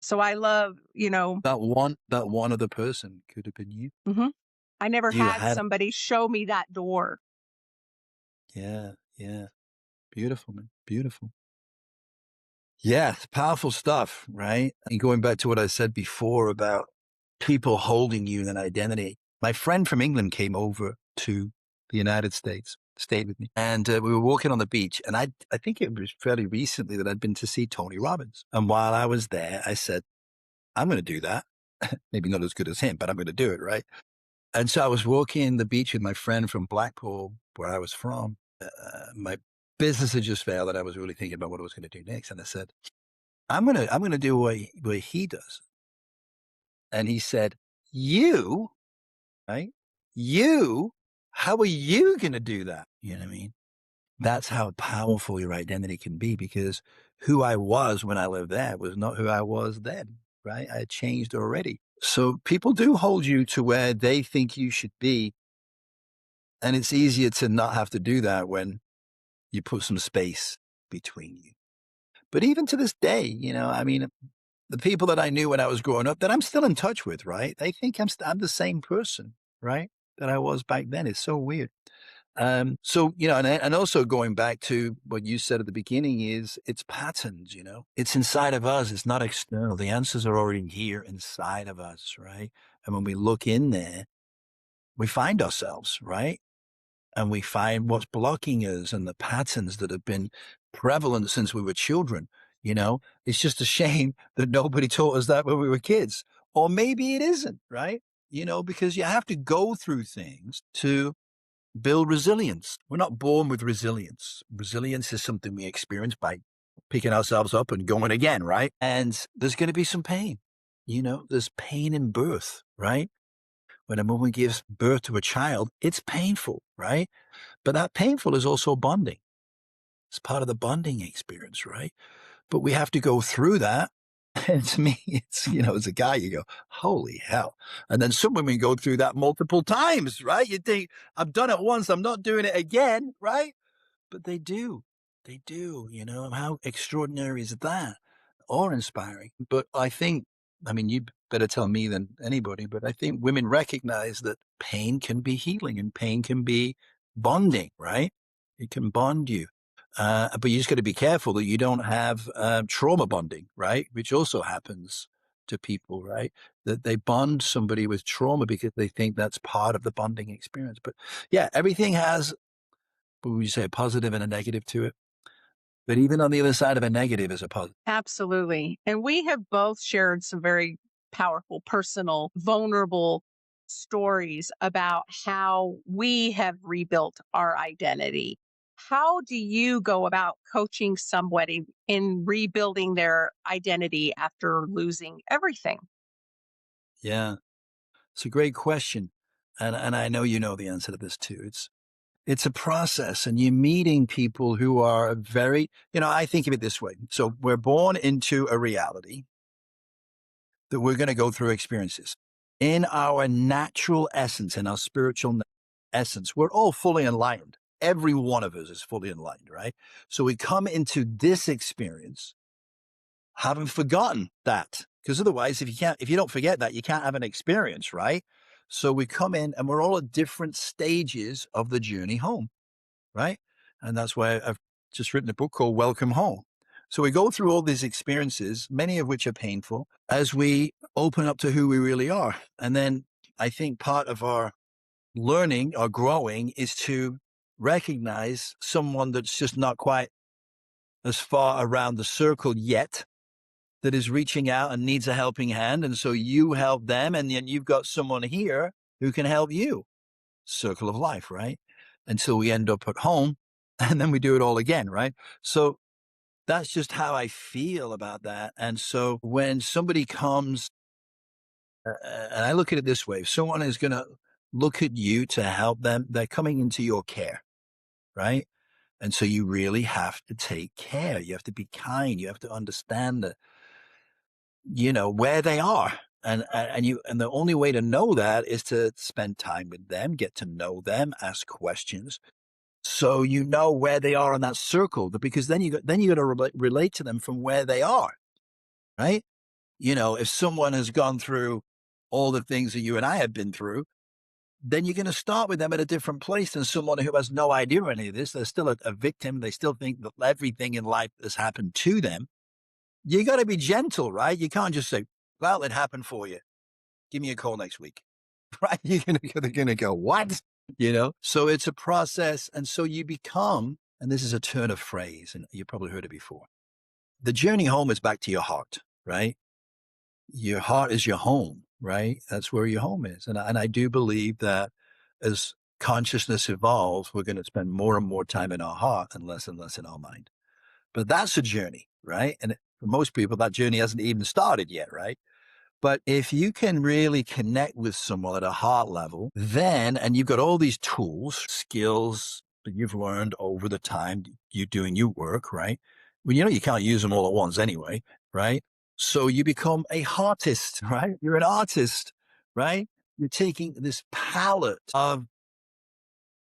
So I love, That one other person could have been you. mhm. I never You had had somebody show me that door. Yeah, yeah. Beautiful, man. Beautiful. Yeah, it's powerful stuff, right? And going back to what I said before about people holding you in an identity. My friend from England came over to the United States, stayed with me, and we were walking on the beach. And I think it was fairly recently that I'd been to see Tony Robbins. And while I was there, I said, I'm going to do that. Maybe not as good as him, but I'm going to do it, right? And so I was walking the beach with my friend from Blackpool, where I was from. My business had just failed, and I was really thinking about what I was going to do next. And I said, I'm gonna do what he does. And he said, "You, right? You? How are you going to do that?" You know what I mean? That's how powerful your identity can be, because who I was when I lived there was not who I was then, right? I had changed already. So people do hold you to where they think you should be. And it's easier to not have to do that when you put some space between you. But even to this day, I mean, the people that I knew when I was growing up that I'm still in touch with, right? They think I'm the same person, right? That I was back then. It's so weird. So, and also going back to what you said at the beginning is it's patterns, it's inside of us. It's not external. The answers are already here inside of us, right? And when we look in there, we find ourselves, right? And we find what's blocking us and the patterns that have been prevalent since we were children. It's just a shame that nobody taught us that when we were kids. Or maybe it isn't, right? Because you have to go through things to build resilience. We're not born with resilience. Resilience is something we experience by picking ourselves up and going again, right? And there's going to be some pain. There's pain in birth, right? When a woman gives birth to a child, it's painful, right? But that painful is also bonding. It's part of the bonding experience, right? But we have to go through that. And to me, as a guy, you go, holy hell. And then some women go through that multiple times, right? You think, I've done it once, I'm not doing it again, right? But they do. They do, how extraordinary is that? Or inspiring. But I mean, you better tell me than anybody, but I think women recognize that pain can be healing and pain can be bonding, right? It can bond you. But you just got to be careful that you don't have trauma bonding, right? Which also happens to people, right? That they bond somebody with trauma because they think that's part of the bonding experience. But yeah, everything has, what would you say, a positive and a negative to it. But even on the other side of a negative is a positive. Absolutely. And we have both shared some very powerful, personal, vulnerable stories about how we have rebuilt our identity. How do you go about coaching somebody in rebuilding their identity after losing everything? Yeah. It's a great question. And I know you know the answer to this too. It's a process, and you're meeting people who are very, I think of it this way. So we're born into a reality that we're going to go through experiences. In our natural essence, in our spiritual essence, we're all fully enlightened. Every one of us is fully enlightened, right? So we come into this experience having forgotten that. Because otherwise, if you don't forget that, you can't have an experience, right? So we come in and we're all at different stages of the journey home, right? And that's why I've just written a book called Welcome Home. So we go through all these experiences, many of which are painful, as we open up to who we really are. And then I think part of our learning or growing is to recognize someone that's just not quite as far around the circle yet, that is reaching out and needs a helping hand. And so you help them, and then you've got someone here who can help you. Circle of life, right? Until we end up at home and then we do it all again, right? So that's just how I feel about that. And so when somebody comes, and I look at it this way, if someone is going to look at you to help them, they're coming into your care, right? And so you really have to take care. You have to be kind. You have to understand that, where they are. And the only way to know that is to spend time with them, get to know them, ask questions, so you know where they are in that circle. Because then you got to relate to them from where they are, right? If someone has gone through all the things that you and I have been through, then you're going to start with them at a different place than someone who has no idea any of this. They're still a victim. They still think that everything in life has happened to them. You got to be gentle, right? You can't just say, well, it happened for you. Give me a call next week. Right? They're gonna go, what? So it's a process. And so you become, and this is a turn of phrase, and you probably heard it before. The journey home is back to your heart, right? Your heart is your home, right? That's where your home is. And I do believe that as consciousness evolves, we're going to spend more and more time in our heart and less in our mind. But that's a journey, right? And for most people, that journey hasn't even started yet, right? But if you can really connect with someone at a heart level, then, and you've got all these tools, skills that you've learned over the time you doing your work, right? Well, you can't use them all at once anyway, right? So you become a heartist, right? You're an artist, right? You're taking this palette of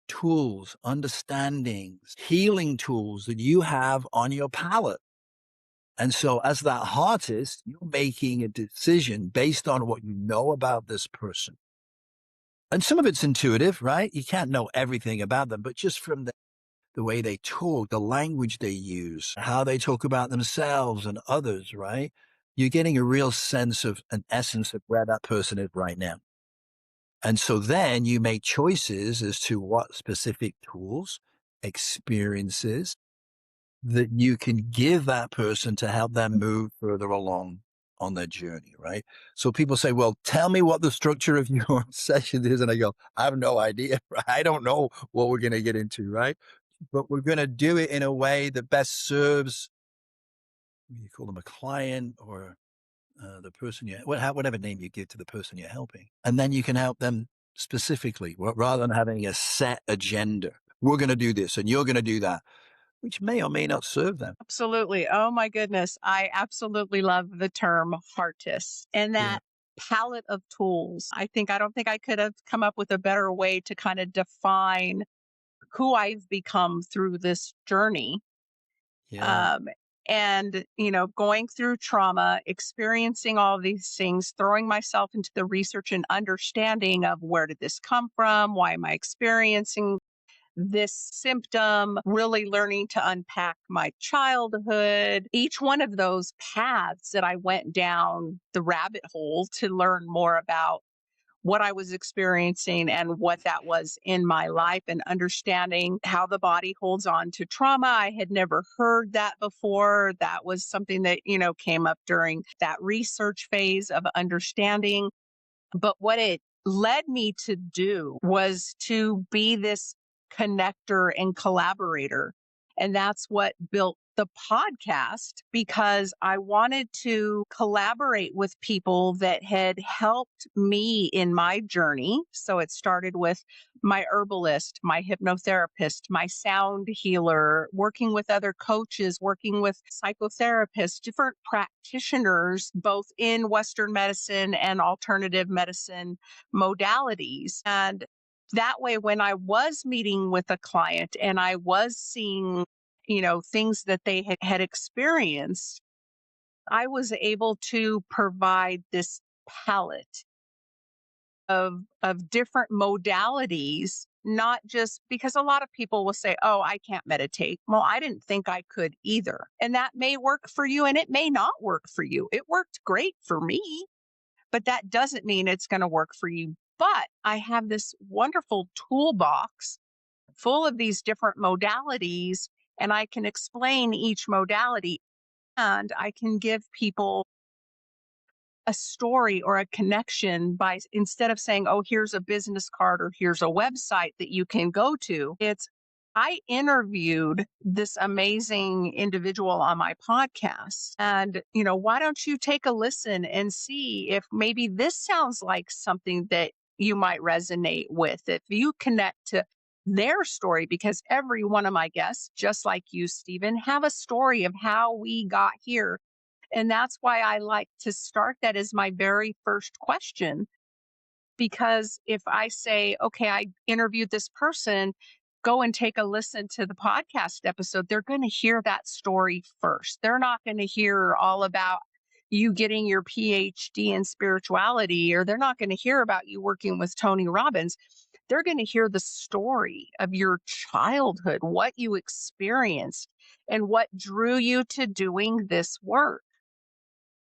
tools, understandings, healing tools that you have on your palette. And so, as that artist, you're making a decision based on what you know about this person. And some of it's intuitive, right? You can't know everything about them, but just from the way they talk, the language they use, how they talk about themselves and others, right? You're getting a real sense of an essence of where that person is right now. And so then you make choices as to what specific tools, experiences, that you can give that person to help them move further along on their journey, right? So people say, well, tell me what the structure of your session is. And I go, I have no idea. Right? I don't know what we're going to get into, right? But we're going to do it in a way that best serves, you call them a client or the person whatever name you give to the person you're helping. And then you can help them specifically rather than having a set agenda. We're going to do this and you're going to do that, which may or may not serve them. Absolutely. Oh my goodness. I absolutely love the term heartist and Yeah. that palette of tools. I don't think I could have come up with a better way to kind of define who I've become through this journey. Yeah. Um, and, going through trauma, experiencing all these things, throwing myself into the research and understanding of where did this come from? Why am I experiencing this symptom, really learning to unpack my childhood, each one of those paths that I went down the rabbit hole to learn more about what I was experiencing and what that was in my life, and understanding how the body holds on to trauma. I had never heard that before. That was something that, came up during that research phase of understanding. But what it led me to do was to be this connector and collaborator. And that's what built the podcast, because I wanted to collaborate with people that had helped me in my journey. So it started with my herbalist, my hypnotherapist, my sound healer, working with other coaches, working with psychotherapists, different practitioners, both in Western medicine and alternative medicine modalities. And that way, when I was meeting with a client and I was seeing, things that they had experienced, I was able to provide this palette of different modalities, not just because a lot of people will say, "Oh, I can't meditate." Well, I didn't think I could either. And that may work for you and it may not work for you. It worked great for me, but that doesn't mean it's going to work for you. But I have this wonderful toolbox full of these different modalities, and I can explain each modality, and I can give people a story or a connection by, instead of saying, "Oh, here's a business card or here's a website that you can go to." It's, I interviewed this amazing individual on my podcast, and, why don't you take a listen and see if maybe this sounds like something that you might resonate with, if you connect to their story, because every one of my guests, just like you, Stephen, have a story of how we got here. And that's why I like to start that as my very first question. Because if I say, "Okay, I interviewed this person, go and take a listen to the podcast episode," they're going to hear that story first. They're not going to hear all about you getting your PhD in spirituality, or they're not going to hear about you working with Tony Robbins. They're going to hear the story of your childhood, what you experienced, and what drew you to doing this work.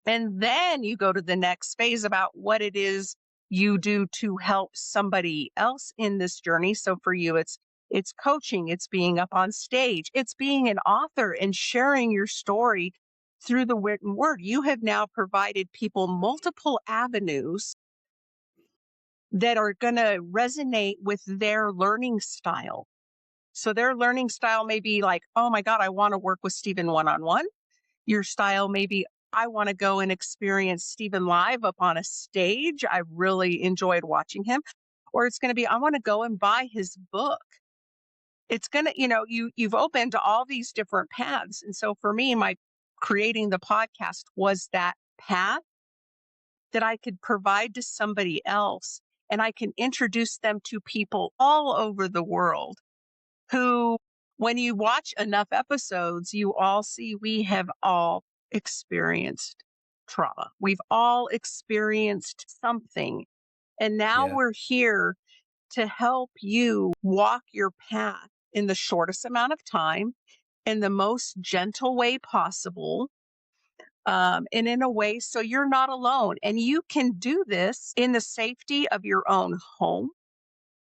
And then you go to the next phase about what it is you do to help somebody else in this journey. So for you, it's coaching, it's being up on stage, it's being an author and sharing your story through the written word. You have now provided people multiple avenues that are going to resonate with their learning style. So their learning style may be like, "Oh my God, I want to work with Stephen one-on-one." Your style may be, "I want to go and experience Stephen live up on a stage. I really enjoyed watching him." Or it's going to be, "I want to go and buy his book." It's going to, you've opened all these different paths. And so for me, my creating the podcast was that path that I could provide to somebody else. And I can introduce them to people all over the world who, when you watch enough episodes, you all see we have all experienced trauma. We've all experienced something. And now Yeah. we're here to help you walk your path in the shortest amount of time, in the most gentle way possible, and in a way so you're not alone. And you can do this in the safety of your own home.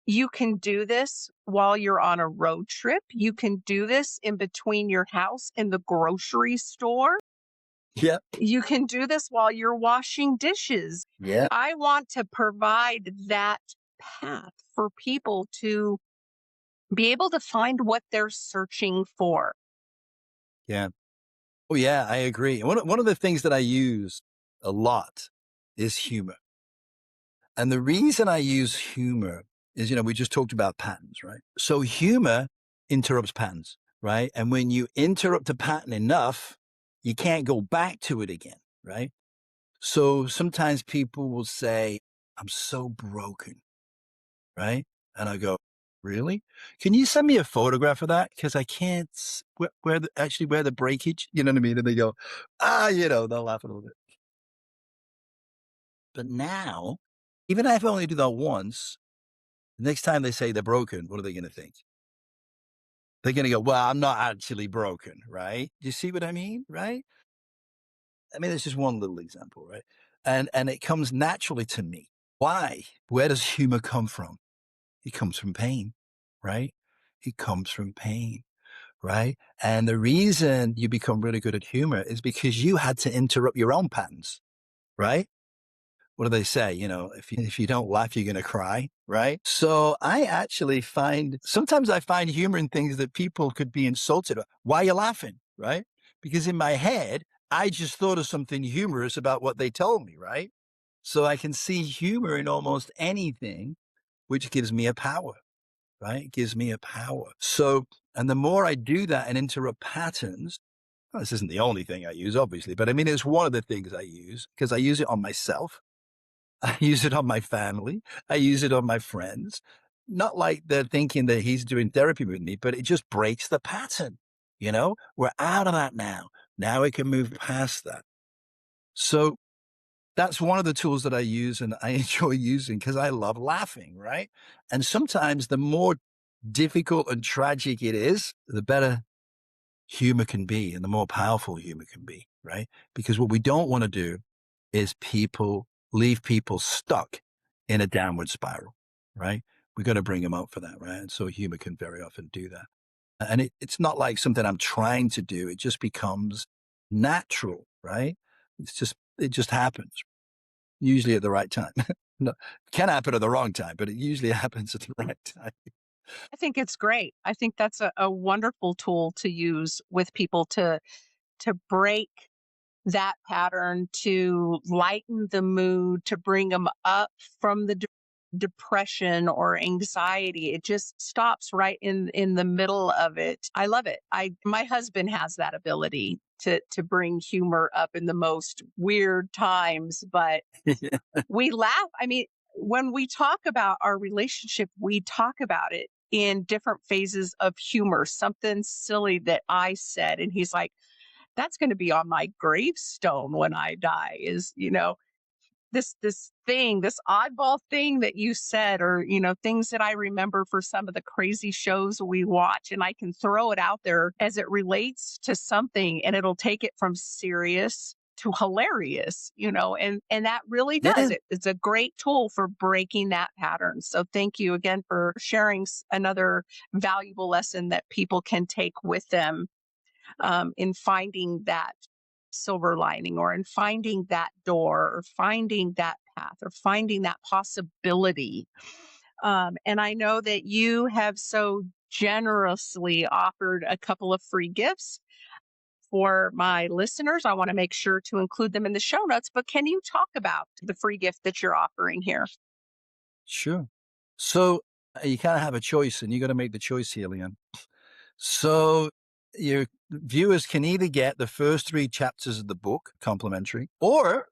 You can do this while you're on a road trip. You can do this in between your house and the grocery store. Yeah. You can do this while you're washing dishes. Yeah. I want to provide that path for people to be able to find what they're searching for. Yeah. Oh, yeah, I agree. One of the things that I use a lot is humor. And the reason I use humor is, we just talked about patterns, right? So humor interrupts patterns, right? And when you interrupt a pattern enough, you can't go back to it again, right? So sometimes people will say, "I'm so broken," right? And I go, "Really? Can you send me a photograph of that? Because I can't actually where the breakage." You know what I mean? And they go, they'll laugh a little bit. But now, even if I only do that once, the next time they say they're broken, what are they going to think? They're going to go, "Well, I'm not actually broken," right? You see what I mean? Right? I mean, it's just one little example, right? And it comes naturally to me. Why? Where does humor come from? It comes from pain, right? It comes from pain, right? And the reason you become really good at humor is because you had to interrupt your own patterns, right? What do they say? If you don't laugh, you're going to cry, right? So I actually sometimes I find humor in things that people could be insulted. Why are you laughing, right? Because in my head, I just thought of something humorous about what they told me, right? So I can see humor in almost anything, which gives me a power, right? It gives me a power. So, and the more I do that and interrupt patterns, well, this isn't the only thing I use, obviously, but I mean, it's one of the things I use because I use it on myself. I use it on my family. I use it on my friends. Not like they're thinking that he's doing therapy with me, but it just breaks the pattern. We're out of that now. Now we can move past that. So that's one of the tools that I use and I enjoy using because I love laughing, right? And sometimes the more difficult and tragic it is, the better humor can be and the more powerful humor can be, right? Because what we don't want to do is leave people stuck in a downward spiral, right? We got to bring them out for that, right? And so humor can very often do that. And it's not like something I'm trying to do. It just becomes natural, right? It just happens, usually at the right time. No, can happen at the wrong time, but it usually happens at the right time. I think it's great. I think that's a wonderful tool to use with people to break that pattern, to lighten the mood, to bring them up from the depression or anxiety. It just stops right in the middle of it. I love it. I My husband has that ability to bring humor up in the most weird times, but we laugh. I mean, when we talk about our relationship, we talk about it in different phases of humor. Something silly that I said, and he's like, that's going to be on my gravestone when I die, is, this oddball thing that you said, or, things that I remember for some of the crazy shows we watch. And I can throw it out there as it relates to something, and it'll take it from serious to hilarious, and that really does Yeah. it. It's a great tool for breaking that pattern. So thank you again for sharing another valuable lesson that people can take with them, in finding that silver lining, or in finding that door, or finding that path, or finding that possibility. And I know that you have so generously offered a couple of free gifts for my listeners. I want to make sure to include them in the show notes, but can you talk about the free gift that you're offering here? Sure. So you kind of have a choice and you got to make the choice here, Leann. So your viewers can either get the first three chapters of the book complimentary, or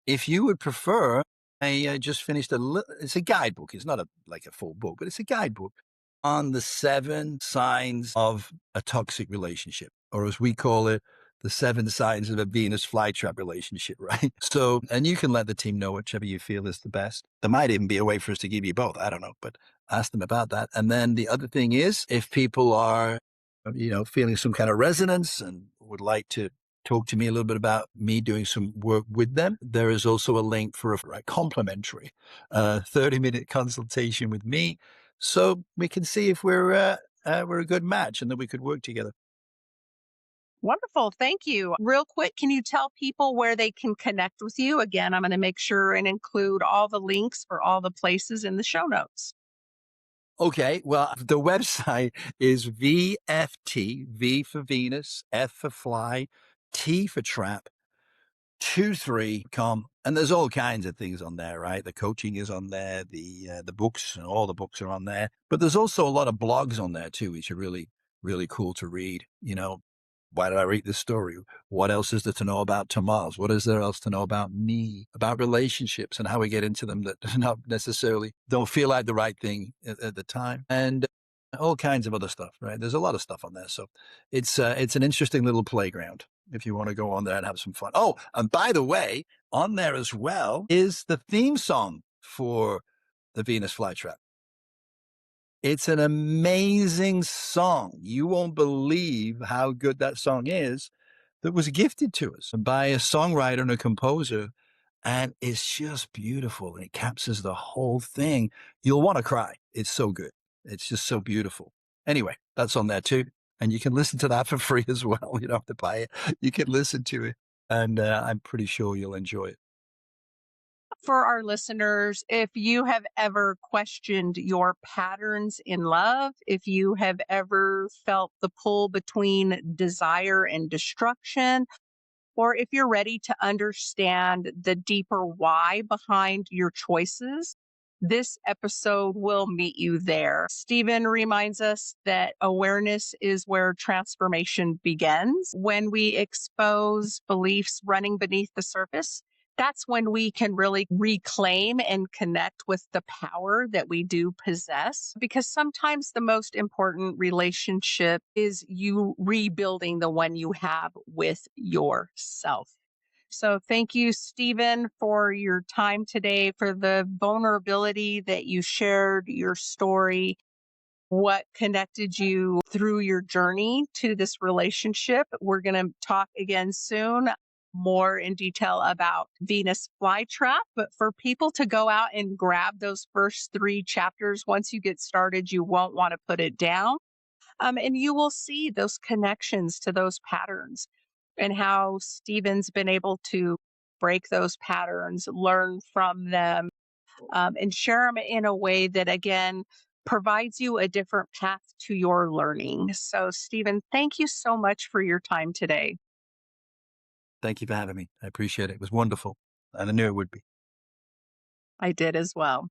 if you would prefer, I just finished it's a guidebook. It's not like a full book, but it's a guidebook on the 7 signs of a toxic relationship, or as we call it, the 7 signs of a Venus flytrap relationship, right? So, and you can let the team know whichever you feel is the best. There might even be a way for us to give you both. I don't know, but ask them about that. And then the other thing is, if people are, feeling some kind of resonance and would like to talk to me a little bit about me doing some work with them, there is also a link for a complimentary 30-minute consultation with me, so we can see if we're a good match and that we could work together. Wonderful. Thank you. Real quick, can you tell people where they can connect with you? Again, I'm going to make sure and include all the links for all the places in the show notes. Okay, well, the website is VFT, V for Venus, F for fly, T for trap, 23com, and there's all kinds of things on there, right? The coaching is on there, the books, and all the books are on there, but there's also a lot of blogs on there too, which are really really cool to read. Why did I read this story? What else is there to know about Tomas? What is there else to know about me, about relationships and how we get into them that not necessarily don't feel like the right thing at the time, and all kinds of other stuff, right? There's a lot of stuff on there. So it's an interesting little playground if you want to go on there and have some fun. Oh, and by the way, on there as well is the theme song for the Venus flytrap. It's an amazing song. You won't believe how good that song is, that was gifted to us by a songwriter and a composer And it's just beautiful, and it captures the whole thing. You'll wanna cry. It's so good. It's just so beautiful. Anyway, that's on there too, and you can listen to that for free as well. You don't have to buy it. You can listen to it, and, I'm pretty sure you'll enjoy it. For our listeners, if you have ever questioned your patterns in love, if you have ever felt the pull between desire and destruction, or if you're ready to understand the deeper why behind your choices, this episode will meet you there. Stephen reminds us that awareness is where transformation begins. When we expose beliefs running beneath the surface, that's when we can really reclaim and connect with the power that we do possess. Because sometimes the most important relationship is you rebuilding the one you have with yourself. So thank you, Stephen, for your time today, for the vulnerability that you shared, your story, what connected you through your journey to this relationship. We're going to talk again soon, more in detail about Venus flytrap. But for people to go out and grab those first three chapters, once you get started, you won't want to put it down. And you will see those connections to those patterns and how Stephen's been able to break those patterns, learn from them, and share them in a way that, again, provides you a different path to your learning. So, Stephen, thank you so much for your time today. Thank you for having me. I appreciate it. It was wonderful, and I knew it would be. I did as well.